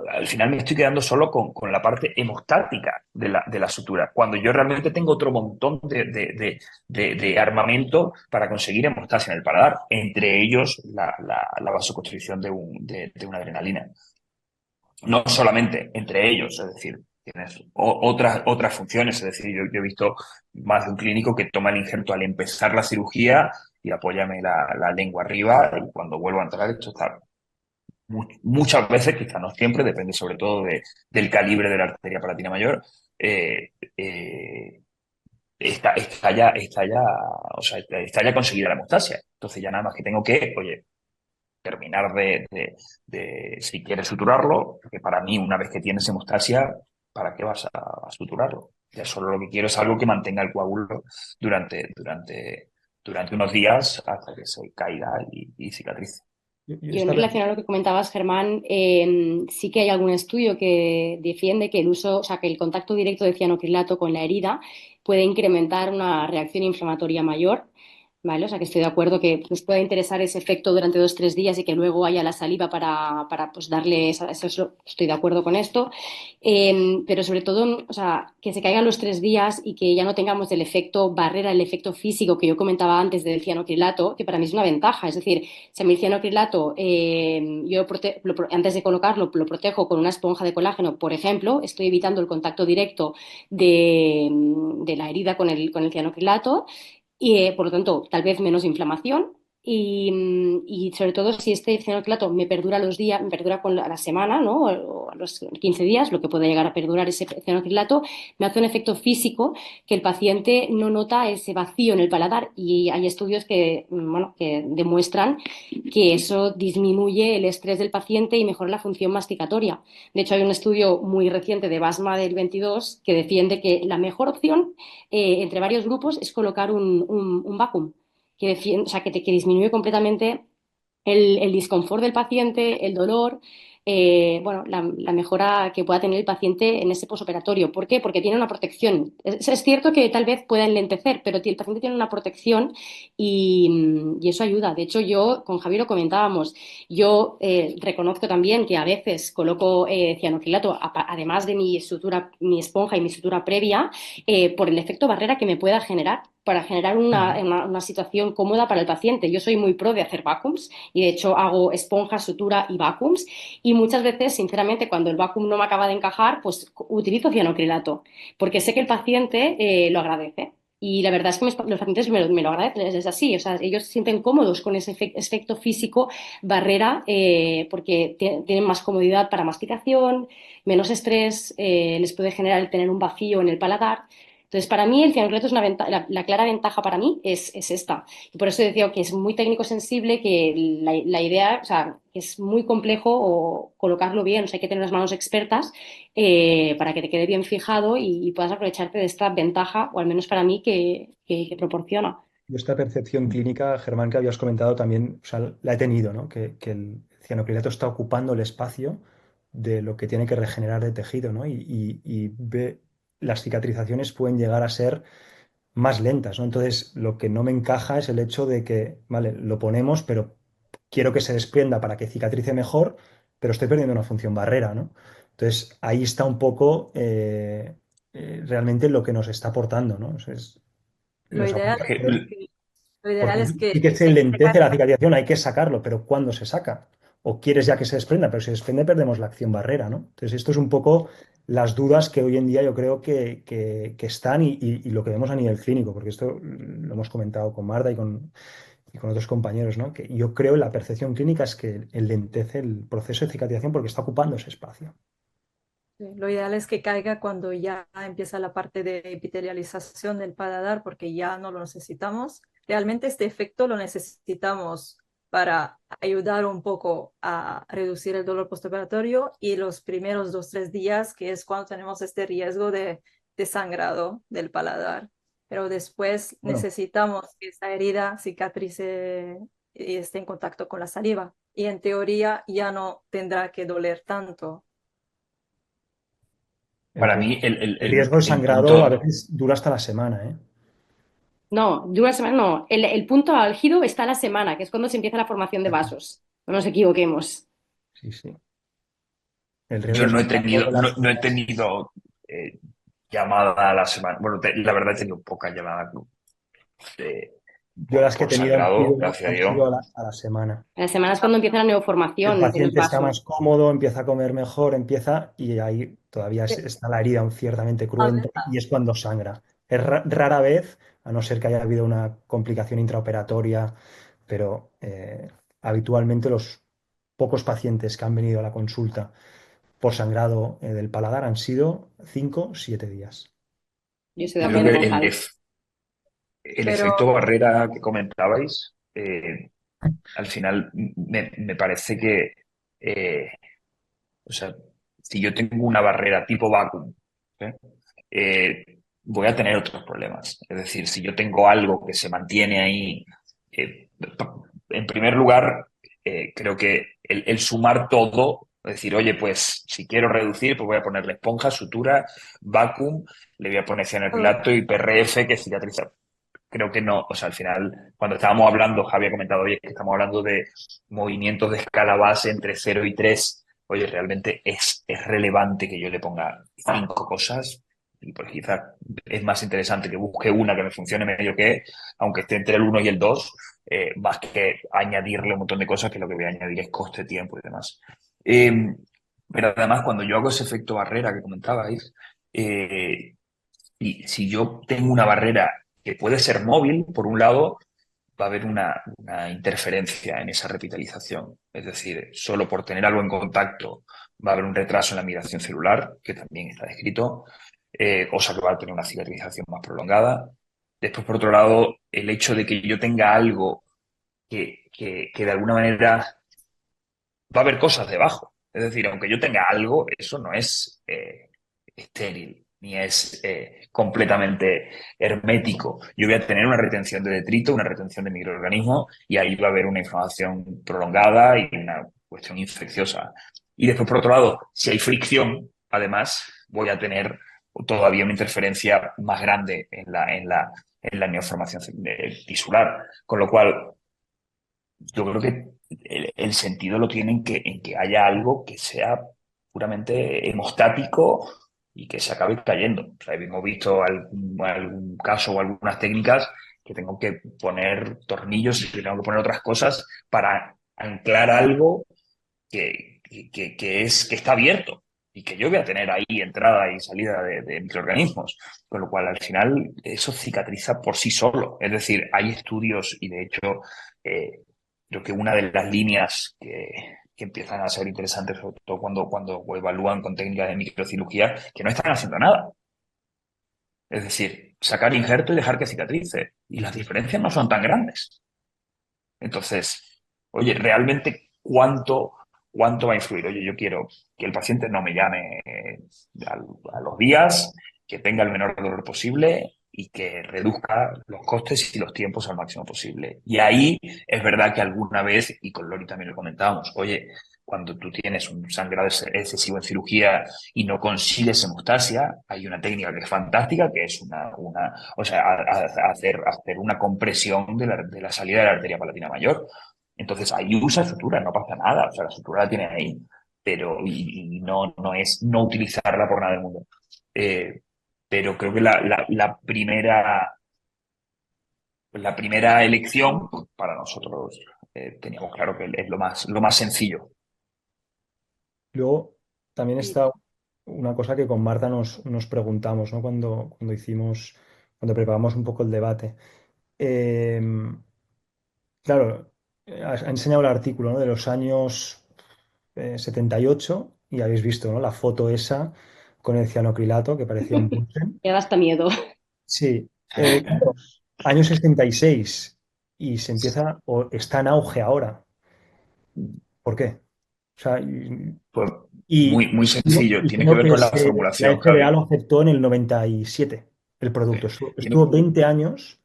al final me estoy quedando solo con la parte hemostática de la sutura, cuando yo realmente tengo otro montón de armamento para conseguir hemostasia en el paladar, entre ellos la vasoconstricción de una adrenalina. No solamente entre ellos, es decir, tienes otras funciones, es decir, yo he visto más de un clínico que toma el injerto al empezar la cirugía y apóyame la lengua arriba y cuando vuelvo a entrar esto está muchas veces, quizá no siempre, depende sobre todo del calibre de la arteria palatina mayor, eh, eh, o sea, está ya conseguida la hemostasia. Entonces ya nada más que tengo que, oye, terminar si quieres suturarlo, porque para mí una vez que tienes hemostasia, ¿para qué vas a suturarlo? Ya solo lo que quiero es algo que mantenga el coágulo durante unos días hasta que se caiga y cicatrice. Yo Yo en esta vez- relación a lo que comentabas, Germán, sí que hay algún estudio que defiende que el uso, o sea, que el contacto directo de cianocrilato con la herida puede incrementar una reacción inflamatoria mayor, ¿vale? O sea, que estoy de acuerdo que nos pueda interesar ese efecto durante 2 o 3 días y que luego haya la saliva para pues, darle estoy de acuerdo con esto. Pero sobre todo, o sea, que se caigan los 3 días y que ya no tengamos el efecto barrera, el efecto físico que yo comentaba antes del cianocrilato, que para mí es una ventaja. Es decir, si a mí el cianocrilato, yo antes de colocarlo, lo protejo con una esponja de colágeno, por ejemplo, estoy evitando el contacto directo de la herida con el cianocrilato y, por lo tanto, tal vez menos inflamación. Y sobre todo si este cianocrilato me perdura los días, me perdura con la semana, ¿no? O a los 15 días, lo que puede llegar a perdurar ese cianocrilato, me hace un efecto físico que el paciente no nota ese vacío en el paladar. Y hay estudios bueno, que demuestran que eso disminuye el estrés del paciente y mejora la función masticatoria. De hecho, hay un estudio muy reciente de BASMA del 22 que defiende que la mejor opción entre varios grupos es colocar un vacuum o sea, que disminuye completamente el disconfort del paciente, el dolor, bueno, la mejora que pueda tener el paciente en ese posoperatorio. ¿Por qué? Porque tiene una protección. Es cierto que tal vez pueda enlentecer, pero el paciente tiene una protección y eso ayuda. De hecho, yo con Javier lo comentábamos, yo reconozco también que a veces coloco cianocrilato, además de mi sutura, mi esponja y mi sutura previa, por el efecto barrera que me pueda generar, para generar una situación cómoda para el paciente. Yo soy muy pro de hacer vacuums y de hecho hago esponja, sutura y vacuums y muchas veces, sinceramente, cuando el vacuum no me acaba de encajar, pues utilizo cianocrilato porque sé que el paciente lo agradece. Y la verdad es que los pacientes me lo agradecen, es así, o sea, ellos se sienten cómodos con ese efecto físico barrera porque tienen más comodidad para masticación, menos estrés, les puede generar el tener un vacío en el paladar. Entonces, para mí el cianocleto es la clara ventaja para mí es esta. Y por eso decía que es muy técnico sensible, que la idea, o sea, que es muy complejo o colocarlo bien, o sea, hay que tener las manos expertas para que te quede bien fijado y puedas aprovecharte de esta ventaja, o al menos para mí, que proporciona. Y esta percepción clínica, Germán, que habías comentado también, o sea, la he tenido, ¿no? Que el cianocrilato está ocupando el espacio de lo que tiene que regenerar de tejido, ¿no? Las cicatrizaciones pueden llegar a ser más lentas, ¿no? Entonces, lo que no me encaja es el hecho de que, vale, lo ponemos, pero quiero que se desprenda para que cicatrice mejor, pero estoy perdiendo una función barrera, ¿no? Entonces, ahí está un poco realmente lo que nos está aportando, ¿no? O sea, Lo los ideal, amortiguadores, lo ideal porque es sí que que se esté lentece la cicatrización, hay que sacarlo, pero ¿cuándo se saca? O quieres ya que se desprenda, pero si se desprende perdemos la acción barrera, ¿no? Entonces, esto es un poco las dudas que hoy en día yo creo que están y lo que vemos a nivel clínico, porque esto lo hemos comentado con Marta y con otros compañeros, ¿no? Que yo creo en la percepción clínica es que enlentece el proceso de cicatrización porque está ocupando ese espacio. Lo ideal es que caiga cuando ya empieza la parte de epitelialización del paladar, porque ya no lo necesitamos. Realmente este efecto lo necesitamos para ayudar un poco a reducir el dolor postoperatorio y los primeros 2, 3 días, que es cuando tenemos este riesgo de sangrado del paladar. Pero después Bueno, necesitamos que esa herida cicatrice y esté en contacto con la saliva. Y en teoría ya no tendrá que doler tanto. el Para riesgo, mí, el, el riesgo de el sangrado a punto, veces dura hasta la semana, ¿eh? No, dura una semana, no. El punto álgido está la semana, que es cuando se empieza la formación de vasos. No nos equivoquemos. Sí, sí. El riesgo yo de no he sangrado tenido, de no, las no he venas. tenido llamada a la semana. Bueno, la verdad he tenido pocas llamadas de- Yo las que he por tenido sangrado, gracias a han Dios. sido a la semana. La semana es cuando empieza la El neoformación de los paciente está más vasos. cómodo, empieza a comer mejor, y ahí todavía está la herida ciertamente A cruenta ver, y es cuando sangra. Es rara vez, a no ser que haya habido una complicación intraoperatoria, pero habitualmente los pocos pacientes que han venido a la consulta por sangrado del paladar han sido 5, 7 días. Yo estoy de Yo creo acuerdo que con Javi. el pero efecto barrera que comentabais, al final me parece que, eh, o sea, si yo tengo una barrera tipo vacuum, ¿eh? Voy a tener otros problemas. Es decir, si yo tengo algo que se mantiene ahí, eh, en primer lugar, creo que el sumar todo, es decir, oye, pues si quiero reducir, pues voy a ponerle esponja, sutura, vacuum, le voy a poner cianocrilato y PRF que cicatriza. Creo que no, o sea, al final, cuando estábamos hablando, Javier ha comentado, oye, que estamos hablando de movimientos de escala base entre 0 y 3. Oye, realmente es relevante que yo le ponga 5 cosas y pues quizás es más interesante que busque una que me funcione medio que, aunque esté entre el 1 y el 2, más que añadirle un montón de cosas que lo que voy a añadir es coste, tiempo y demás. Eh, pero además, cuando yo hago ese efecto barrera que comentabais, eh, y si yo tengo una barrera que puede ser móvil, por un lado, va a haber una interferencia en esa revitalización. Es decir, solo por tener algo en contacto va a haber un retraso en la migración celular, que también está descrito, cosa que va a tener una cicatrización más prolongada. Después, por otro lado, el hecho de que yo tenga algo que de alguna manera va a haber cosas debajo. Es decir, aunque yo tenga algo, eso no es estéril. ni es completamente hermético. Yo voy a tener una retención de detrito, una retención de microorganismos y ahí va a haber una inflamación prolongada y una cuestión infecciosa. Y después, por otro lado, si hay fricción, además, voy a tener todavía una interferencia más grande en la neoformación tisular. Con lo cual, yo creo que el sentido lo tiene en que haya algo que sea puramente hemostático y que se acabe cayendo. O sea, hemos visto algún caso o algunas técnicas que tengo que poner tornillos y que tengo que poner otras cosas para anclar algo que está abierto y que yo voy a tener ahí entrada y salida de microorganismos. Con lo cual, al final, eso cicatriza por sí solo. Es decir, hay estudios y, de hecho, creo que una de las líneas que empiezan a ser interesantes, sobre todo cuando evalúan con técnicas de microcirugía, que no están haciendo nada. Es decir, sacar injerto y dejar que cicatrice. Y las diferencias no son tan grandes. Entonces, oye, realmente cuánto va a influir. Oye, yo quiero que el paciente no me llame a los días, que tenga el menor dolor posible y que reduzca los costes y los tiempos al máximo posible. Y ahí es verdad que alguna vez, y con Lori también lo comentábamos, oye, cuando tú tienes un sangrado excesivo en cirugía y no consigues hemostasia, hay una técnica que es fantástica, que es o sea, hacer una compresión de la salida de la arteria palatina mayor. Entonces ahí usa sutura, no pasa nada, o sea, la sutura la tiene ahí, pero y no es no utilizarla por nada del mundo. Eh, pero creo que la primera elección, pues, para nosotros teníamos claro que es lo más sencillo. Luego, también Y está una cosa que con Marta nos preguntamos, ¿no? Cuando preparamos un poco el debate. Eh, claro, ha enseñado el artículo, ¿no? De los años 78 y habéis visto, ¿no? La foto esa con el cianocrilato que parecía un Bunsen. Me da hasta miedo. Sí, claro, año 66 y se empieza, o está en auge ahora. ¿Por qué? O sea, Pues y, muy sencillo, tiene que sino ver que con la la formulación, FDA Javi. lo aceptó en el 97 el Sí. producto. Estuvo Tiene- 20 años.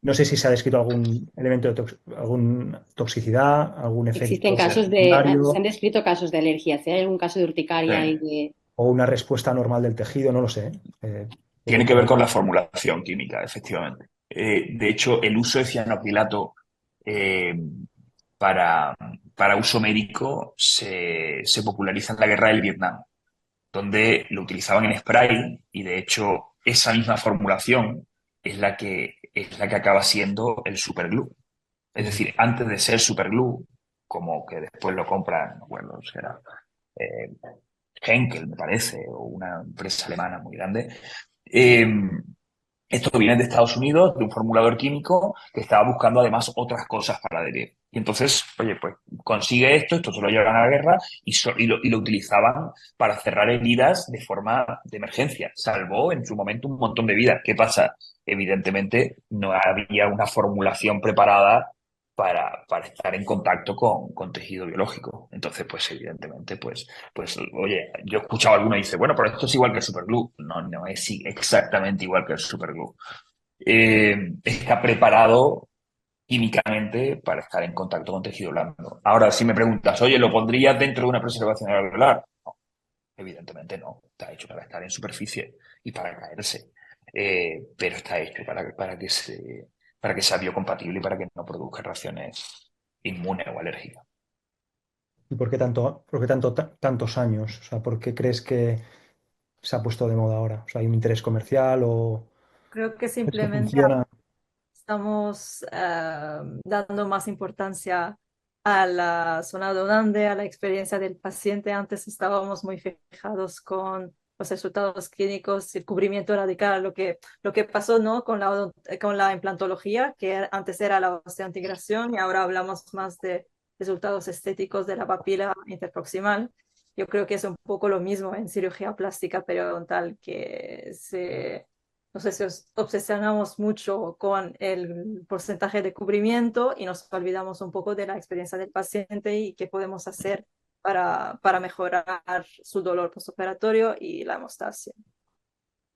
No sé si se ha descrito algún elemento de alguna toxicidad, algún Existen efecto casos se han secundario descrito casos de alergia. Si hay algún caso de urticaria y sí. de... o una respuesta normal del tejido, no lo sé. Tiene que ver Pero con la formulación química, efectivamente. De hecho, el uso de cianocrilato eh, para, para uso médico se populariza en la guerra del Vietnam, donde lo utilizaban en spray y, de hecho, esa misma formulación es la que acaba siendo el superglue. Es decir, antes de ser superglue, como que después lo compran, bueno, será eh, Henkel, me parece, o una empresa alemana muy grande. Eh, Esto viene de Estados Unidos, de un formulador químico que estaba buscando además otras cosas para adherir. Y entonces, oye, pues consigue esto se lo llevan a la guerra y lo utilizaban para cerrar heridas de forma de emergencia. Salvó en su momento un montón de vidas. ¿Qué pasa? Evidentemente no había una formulación preparada para estar en contacto con tejido biológico. Entonces, pues evidentemente, pues, oye, yo he escuchado a alguno y dice, bueno, pero esto es igual que el superglue. No, no es exactamente igual que el superglue. Está preparado químicamente para estar en contacto con tejido blando. Ahora, si me preguntas, oye, ¿lo pondrías dentro de una preservación alveolar? No, evidentemente no. Está hecho para estar en superficie y para caerse. Pero está hecho para que sea biocompatible y para que no produzca reacciones inmunes o alérgicas. ¿y tantos años? O sea, ¿por qué crees que se ha puesto de moda ahora? O sea, ¿hay un interés comercial o creo que esto simplemente funciona? estamos dando más importancia a la zona donante, a la experiencia del paciente. Antes estábamos muy fijados con los resultados clínicos, el cubrimiento radical, lo que pasó, ¿no? con la implantología, que antes era la osteointegración y ahora hablamos más de resultados estéticos de la papila interproximal. Yo creo que es un poco lo mismo en cirugía plástica periodontal, que no sé si os obsesionamos mucho con el porcentaje de cubrimiento y nos olvidamos un poco de la experiencia del paciente y qué podemos hacer para mejorar su dolor postoperatorio y la hemostasia.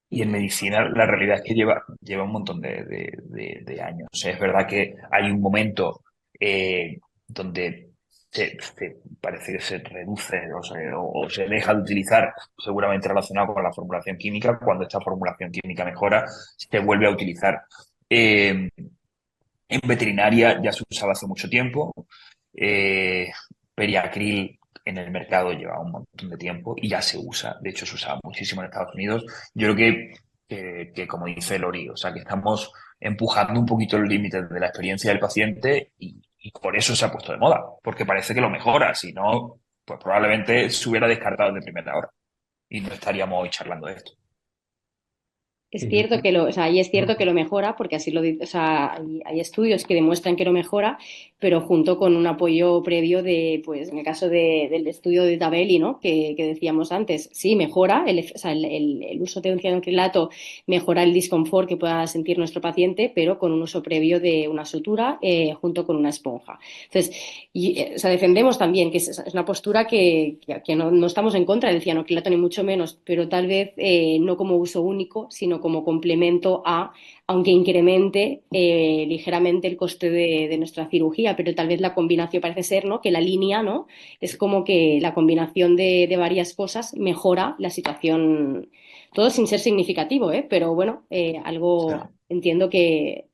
Y en medicina la realidad es que lleva un montón de años. O sea, es verdad que hay un momento donde parece que se reduce o se deja de utilizar, seguramente relacionado con la formulación química. Cuando esta formulación química mejora, se vuelve a utilizar. En veterinaria ya se usaba hace mucho tiempo. Eh, Periacril en el mercado lleva un montón de tiempo y ya se usa. De hecho, se usaba muchísimo en Estados Unidos. Yo creo que como dice Lori, o sea, que estamos empujando un poquito los límites de la experiencia del paciente y por eso se ha puesto de moda, porque parece que lo mejora. Si no, pues probablemente se hubiera descartado de primera hora y no estaríamos hoy charlando de esto. Es cierto que o sea, y es cierto que lo mejora, porque así o sea, hay estudios que demuestran que lo mejora, pero junto con un apoyo previo de, pues, en el caso del estudio de Tabelli, ¿no? Que decíamos antes, sí, mejora, o sea, el uso de un cianocrilato mejora el disconfort que pueda sentir nuestro paciente, pero con un uso previo de una sutura junto con una esponja. Entonces, o sea, defendemos también que es una postura que no estamos en contra del cianocrilato ni mucho menos, pero tal vez no como uso único, sino como complemento aunque incremente ligeramente el coste de nuestra cirugía, pero tal vez la combinación parece ser, ¿no? Que la línea, ¿no? Es como que la combinación de varias cosas mejora la situación, todo sin ser significativo, ¿eh? Pero bueno, Sí. entiendo que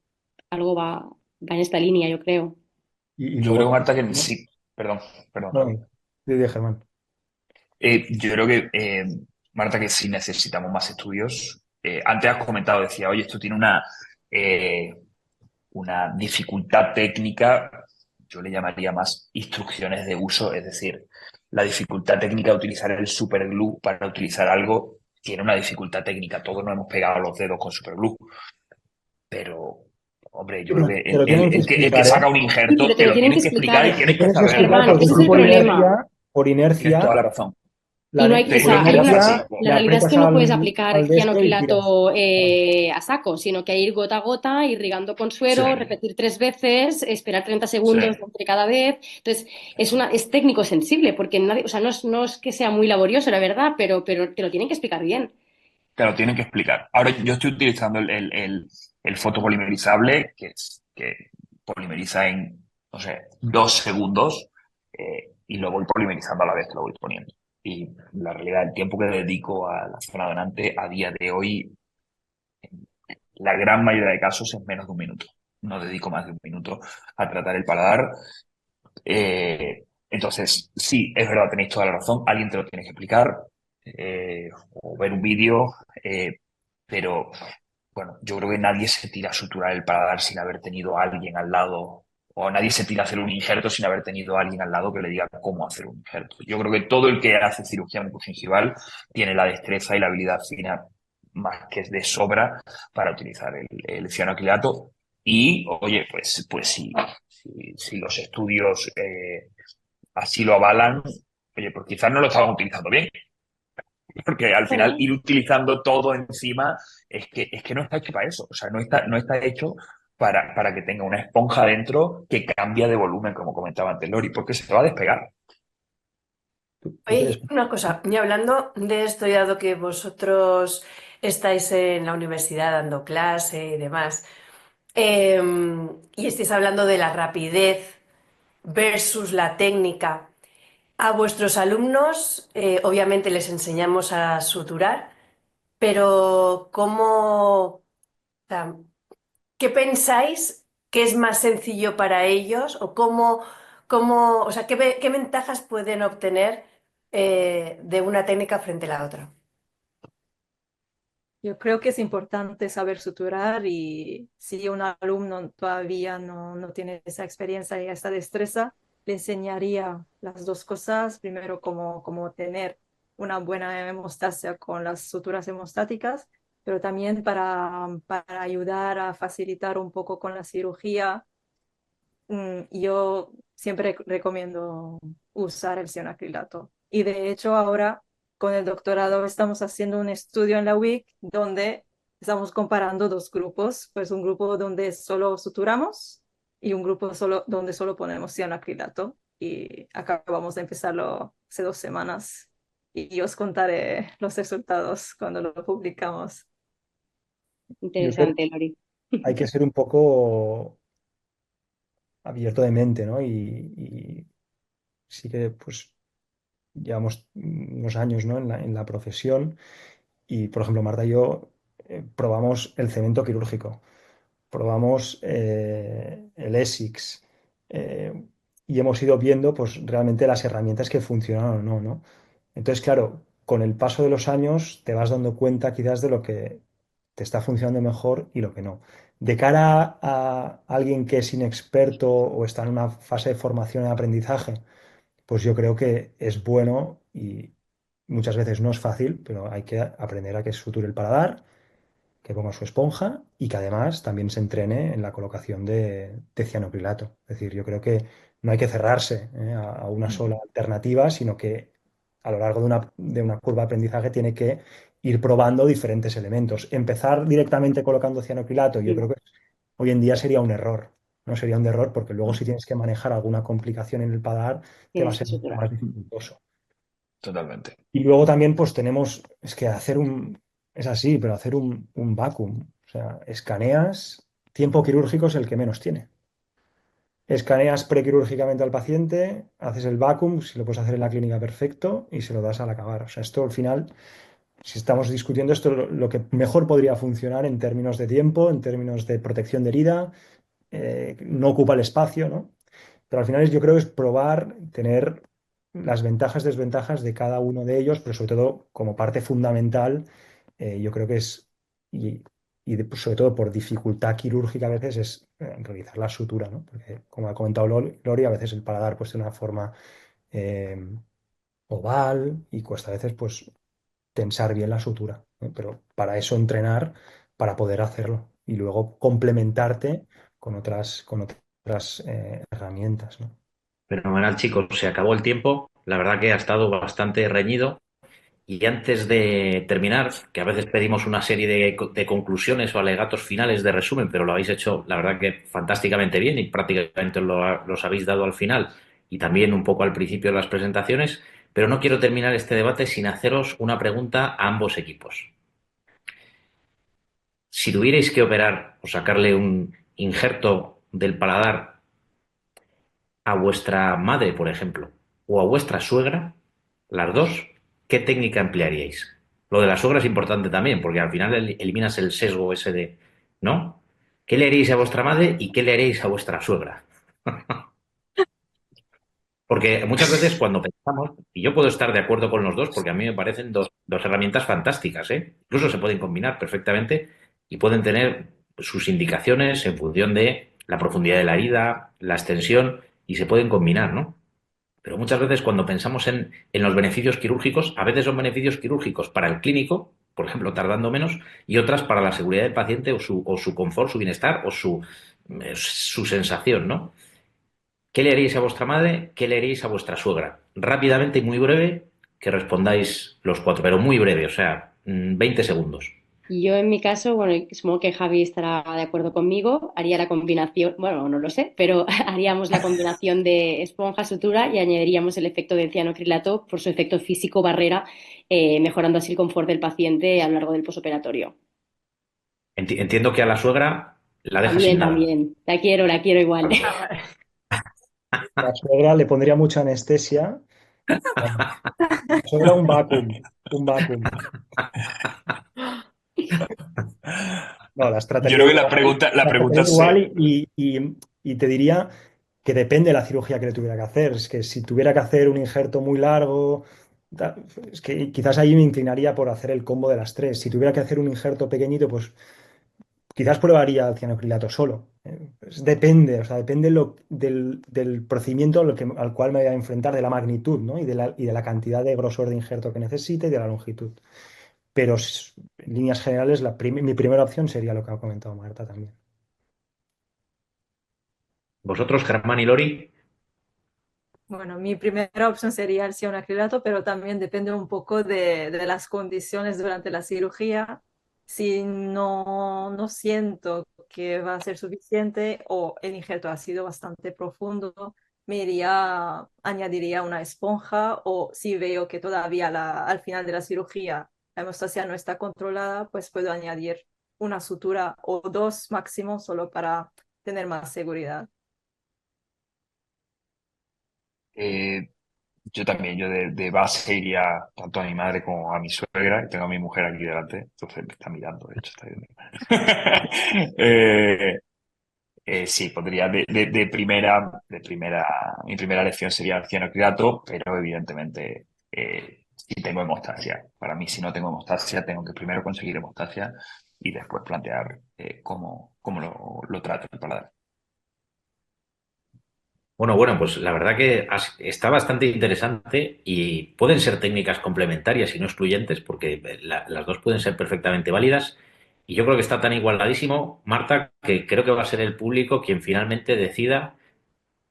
algo va en esta línea, yo creo. Y Yo luego creo, Marta, que también, sí. Perdón, perdón. no, de Germán. Yo creo que, Marta, que sí necesitamos más estudios. Antes has comentado, decía, oye, esto tiene una dificultad técnica, yo le llamaría más instrucciones de uso, es decir, la dificultad técnica de utilizar el superglue para utilizar algo tiene una dificultad técnica. Todos nos hemos pegado los dedos con superglue, pero, hombre, yo creo que Te el, lo el- tienen que el que, el que explicar, ¿eh? saca un Sí, injerto pero te te lo lo tienen que tienen que explicar y explicar, Te tienes que tienes que saberlo. explicar Germán, porque ese si es no, el problema. por Tienes toda inercia, la razón. Y no hay, o Te- por sea, es así. inercia la le realidad es aprietas que no puedes aplicar al de este y tiras. cianocrilato a saco, sino que hay ir gota a gota, irrigando con Sí, suero, repetir 3 veces, esperar 30 sí. segundos entre cada vez. Entonces, es técnico sensible, porque nadie, o sea, no es que sea muy laborioso, la verdad, pero te lo tienen que explicar bien. Te lo tienen que explicar. Ahora yo estoy utilizando el fotopolimerizable, que polimeriza en, no sé, 2 segundos, y lo voy polimerizando a la vez que lo voy poniendo. Y la realidad, el tiempo que dedico a la zona donante a día de hoy, en la gran mayoría de casos es menos de un minuto. No dedico más de un minuto a tratar el paladar. Entonces, sí, es verdad, tenéis toda la razón. Alguien te lo tiene que explicar, o ver un vídeo, pero bueno, yo creo que nadie se tira a suturar el paladar sin haber tenido a alguien al lado, o nadie se tira a hacer un injerto sin haber tenido a alguien al lado que le diga cómo hacer un injerto. Yo creo que todo el que hace cirugía mucogingival tiene la destreza y la habilidad fina más que de sobra para utilizar el cianoacrilato. Y, oye, pues si los estudios así lo avalan, oye, pues quizás no lo estaban utilizando bien, porque al final Bueno, ir utilizando todo encima es que no está hecho para eso. O sea, no está hecho para que tenga una esponja dentro que cambia de volumen, como comentaba antes Lori, porque se va a despegar. ¿Tú Oye, crees? una cosa, y hablando de esto, ya dado que vosotros estáis en la universidad dando clase y demás, y estáis hablando de la rapidez versus la técnica, a vuestros alumnos obviamente les enseñamos a suturar, pero ¿cómo, o sea, qué pensáis que es más sencillo para ellos o o sea, qué ventajas pueden obtener de una técnica frente a la otra? Yo creo que es importante saber suturar y si un alumno todavía no tiene esa experiencia y esa destreza, le enseñaría las dos cosas. Primero, cómo tener una buena hemostasia con las suturas hemostáticas, pero también para ayudar a facilitar un poco con la cirugía. Yo siempre recomiendo usar el cianoacrilato. Y de hecho ahora con el doctorado estamos haciendo un estudio en la UIC donde estamos comparando dos grupos, pues un grupo donde solo suturamos y un grupo donde solo ponemos cianoacrilato. Y acabamos de empezarlo hace 2 semanas y os contaré los resultados cuando lo publicamos. Yo creo que Interesante, Lori. hay que ser un poco abierto de mente, ¿no? Y sí que, pues, llevamos unos años, ¿no? en la profesión y, por ejemplo, Marta y yo probamos el cemento quirúrgico, probamos el ESIX y hemos ido viendo, pues, realmente las herramientas que funcionan o no, ¿no? Entonces, claro, con el paso de los años te vas dando cuenta quizás de lo que te está funcionando mejor y lo que no. De cara a alguien que es inexperto o está en una fase de formación y aprendizaje, pues yo creo que es bueno y muchas veces no es fácil, pero hay que aprender a que suture el paladar, que ponga su esponja y que además también se entrene en la colocación de cianocrilato. Es decir, yo creo que no hay que cerrarse a una sola alternativa, sino que a lo largo de una curva de aprendizaje tiene que ir probando diferentes elementos. Empezar directamente colocando cianocrilato, yo Sí, creo que hoy en día sería un error. No sería un error porque luego si tienes que manejar alguna complicación en el paladar, te va a tienes que ser mucho suturar. más dificultoso. Totalmente. Y luego también pues tenemos, es que es así, pero hacer un vacuum. O sea, escaneas, tiempo quirúrgico es el que menos tiene. Escaneas prequirúrgicamente al paciente, haces el vacuum, si lo puedes hacer en la clínica perfecto, y se lo das al acabar. O sea, esto al final, si estamos discutiendo esto, lo que mejor podría funcionar en términos de tiempo, en términos de protección de herida, no ocupa el espacio, ¿no? Pero al final yo creo que es probar, tener las ventajas, desventajas de cada uno de ellos, pero sobre todo como parte fundamental, yo creo que es, y, pues, sobre todo por dificultad quirúrgica a veces, es realizar la sutura, ¿no? Porque como ha comentado Lori, a veces el paladar pues tiene una forma eh, oval y cuesta a veces pues tensar bien la sutura, ¿no? Pero para eso entrenar, para poder hacerlo y luego complementarte con otras herramientas, ¿no? Fenomenal, chicos. Se acabó el tiempo. La verdad que ha estado bastante reñido. Y antes de terminar, que a veces pedimos una serie de conclusiones o alegatos finales de resumen, pero lo habéis hecho, la verdad que fantásticamente bien y prácticamente los habéis dado al final y también un poco al principio de las presentaciones. Pero no quiero terminar este debate sin haceros una pregunta a ambos equipos. Si tuvierais que operar o sacarle un injerto del paladar a vuestra madre, por ejemplo, o a vuestra suegra, las dos, ¿qué técnica emplearíais? Lo de la suegra es importante también, porque al final eliminas el sesgo ese de, ¿no? ¿Qué le haríais a vuestra madre y qué le haríais a vuestra suegra? Porque muchas veces cuando pensamos, y yo puedo estar de acuerdo con los dos, porque a mí me parecen dos herramientas fantásticas, ¿eh? Incluso se pueden combinar perfectamente y pueden tener sus indicaciones en función de la profundidad de la herida, la extensión, y se pueden combinar, ¿no? Pero muchas veces cuando pensamos en los beneficios quirúrgicos, a veces son beneficios quirúrgicos para el clínico, por ejemplo, tardando menos, y otras para la seguridad del paciente o su confort, su bienestar o su sensación, ¿no? ¿Qué le haríais a vuestra madre? ¿Qué le haríais a vuestra suegra? Rápidamente y muy breve, que respondáis los cuatro, pero muy breve, o sea, 20 segundos. Y yo en mi caso, bueno, y supongo que Javi estará de acuerdo conmigo, haría la combinación, bueno, no lo sé, pero haríamos la combinación de esponja, sutura y añadiríamos el efecto de cianocrilato por su efecto físico barrera, mejorando así el confort del paciente a lo largo del posoperatorio. Entiendo que a la suegra la deja sin También, nada. también. La quiero igual. La suegra le pondría mucha anestesia. Vamos, la suegra un vacuum. No, las Yo trataría creo que la igual, pregunta, la las pregunta trataría igual se, y te diría que depende de la cirugía que le tuviera que hacer. Es que si tuviera que hacer un injerto muy largo, es que quizás ahí me inclinaría por hacer el combo de las tres. Si tuviera que hacer un injerto pequeñito, pues quizás probaría el cianocrilato solo. Depende, o sea, depende del procedimiento al cual me voy a enfrentar, de la magnitud, ¿no? Y de la cantidad de grosor de injerto que necesite y de la longitud. Pero en líneas generales, mi primera opción sería lo que ha comentado Marta también. Vosotros, Germán y Lori, Bueno, mi primera opción sería el cianoacrilato, pero también depende un poco de las condiciones durante la cirugía. Si no siento que va a ser suficiente o el injerto ha sido bastante profundo, añadiría una esponja o si veo que todavía al final de la cirugía la hemostasia no está controlada, pues puedo añadir una sutura o dos máximo solo para tener más seguridad. Eh, yo también, yo de base iría tanto a mi madre como a mi suegra, y tengo a mi mujer aquí delante, entonces me está mirando, de hecho, está viendo. Eh, sí, podría, mi primera elección sería el cianocridato, pero evidentemente si tengo hemostasia. Para mí, si no tengo hemostasia, tengo que primero conseguir hemostasia y después plantear cómo lo trato el paladar. Bueno, pues la verdad que está bastante interesante y pueden ser técnicas complementarias y no excluyentes, porque las dos pueden ser perfectamente válidas. Y yo creo que está tan igualadísimo, Marta, que creo que va a ser el público quien finalmente decida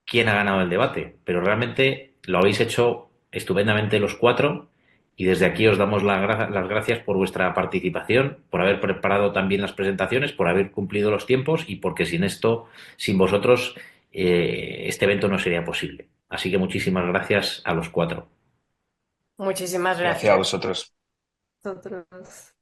quién ha ganado el debate. Pero realmente lo habéis hecho estupendamente los cuatro y desde aquí os damos las gracias por vuestra participación, por haber preparado también las presentaciones, por haber cumplido los tiempos y porque sin esto, sin vosotros, este evento no sería posible. Así que muchísimas gracias a los cuatro. Muchísimas Gracias a gracias. vosotros. Nosotros